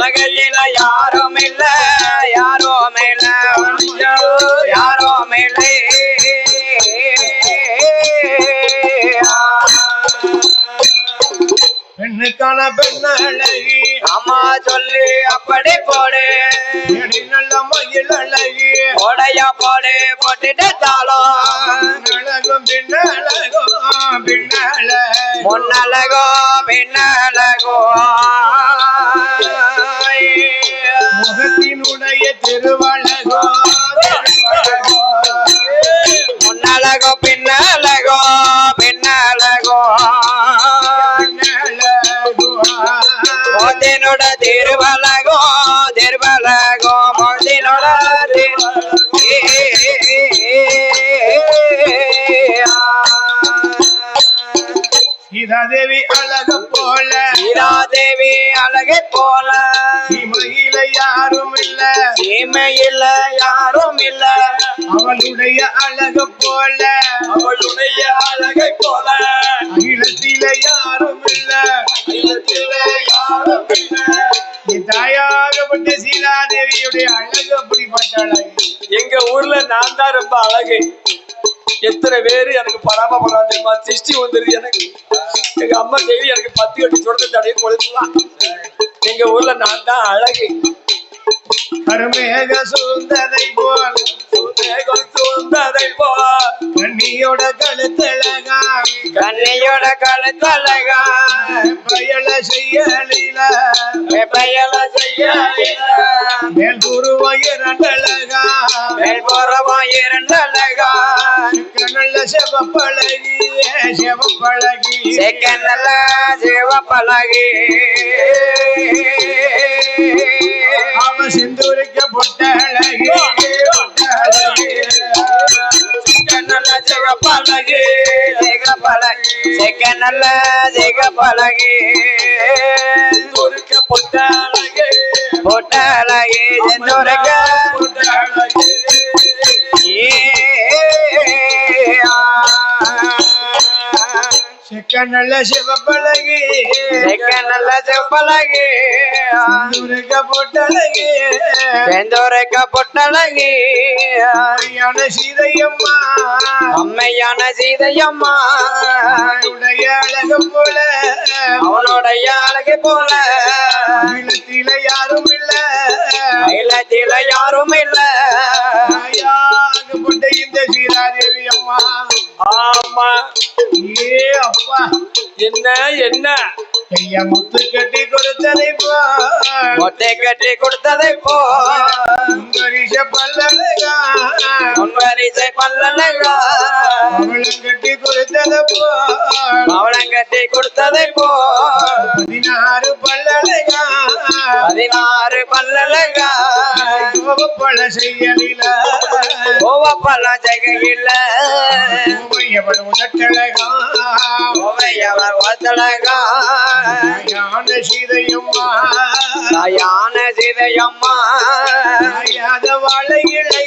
உலகையில யாரும் இல்ல யாரும் இல்ல யாரும் இல்லை பெண்ணுக்கான பெண்ணழகி அம்மா சொல்லி அப்படி போடு நல்ல மயில் அழகி போடையா போடு போட்டுட்டு தாளம் அழகும் பின்னழகோ பின்னழ முன்னழகோ பின்னழகோ முகத்தினுடைய திருவழகோ முன்னழகோ பின்னழகோ பின்னழகோ மோதினோட திருவழகோ திருவழகோ மோதினோட சீதாதேவி அழக போல சீதாதேவி அழகை போல மயில யாரும் இல்ல சீமையில யாரும் இல்ல அவளுடைய அழக போல அவளுடைய அழகை போல அகிலத்தில யாரும் இல்ல அகிலத்தில யாரும் இல்ல. தாயாகப்பட்ட சீதாதேவியுடைய அழகு அப்படிப்பட்ட அழகு எங்க ஊர்ல நான் தான் ரொம்ப அழகு. எத்தனை பேரு எனக்கு பராமப்படாது தெரியுமா? திருஷ்டி வந்துருது எனக்கு. எங்க அம்மா டெய்லி எனக்கு 10 கட்டி சொல்றது தடையை கொடுக்கலாம். எங்க ஊர்ல நான் தான் அழகு. கருமேக சூழ்ந்ததை போல் சூழ்ந்ததை போல் கண்ணியோட கழுத்தழகா கண்ணையோட கழுத்தழகா பயல செய்யலில பயல செய்யலில மேல் குருவாயிரண்டழகா மேல்புறமா இரண்டழகா நல்ல செவப்பழகி செவப்பழகி செக்க நல்ல சிவப்பழகி அவ சிந்துரிக்க பொட்டழகி நல்ல சிவப்பழகி சிகப்பழகி செக்க நல்ல சிகப்பழகி துருக்க பொட்ட அழகு பொட்டழகி செந்துருக்க பொட்டழகு செக்க நல்ல சிவப்பழகி செக்க நல்ல சிவப்பழகி சிந்துரிக்க பொட்டழகி செந்துருக்க பொட்டழகி யான சீதையம்மா அம்மையான சீதையம்மா அவளுடைய அழகு போல அவனுடைய அழகு போல அகிலத்தில யாரும் இல்ல அகிலத்தில யாரும் இல்ல தாயாகப்பட்ட இந்த சீதாதேவி அம்மா ஆமா ஏ அப்பா என்ன என்ன கைய முத்து கட்டி கொடுத்ததை போ மொட்டை கட்டி கொடுத்ததை போ உங்கரிஷ பல்லழகா உன்வரிசை பல்லழகா அவளும் கட்டி கொடுத்ததை போ அவளம் கட்டி கொடுத்ததை போ 16 பல்லழகா 16 பல்லழகா கோபப்பழ செய்யலில கோவப்பழ ஜெகையில உமையவள் உதட்டழகா கோவையவர் ஒத்தழகா யான சீதையம்மா தாயான சீதையம்மா தாயாத வாழை இலை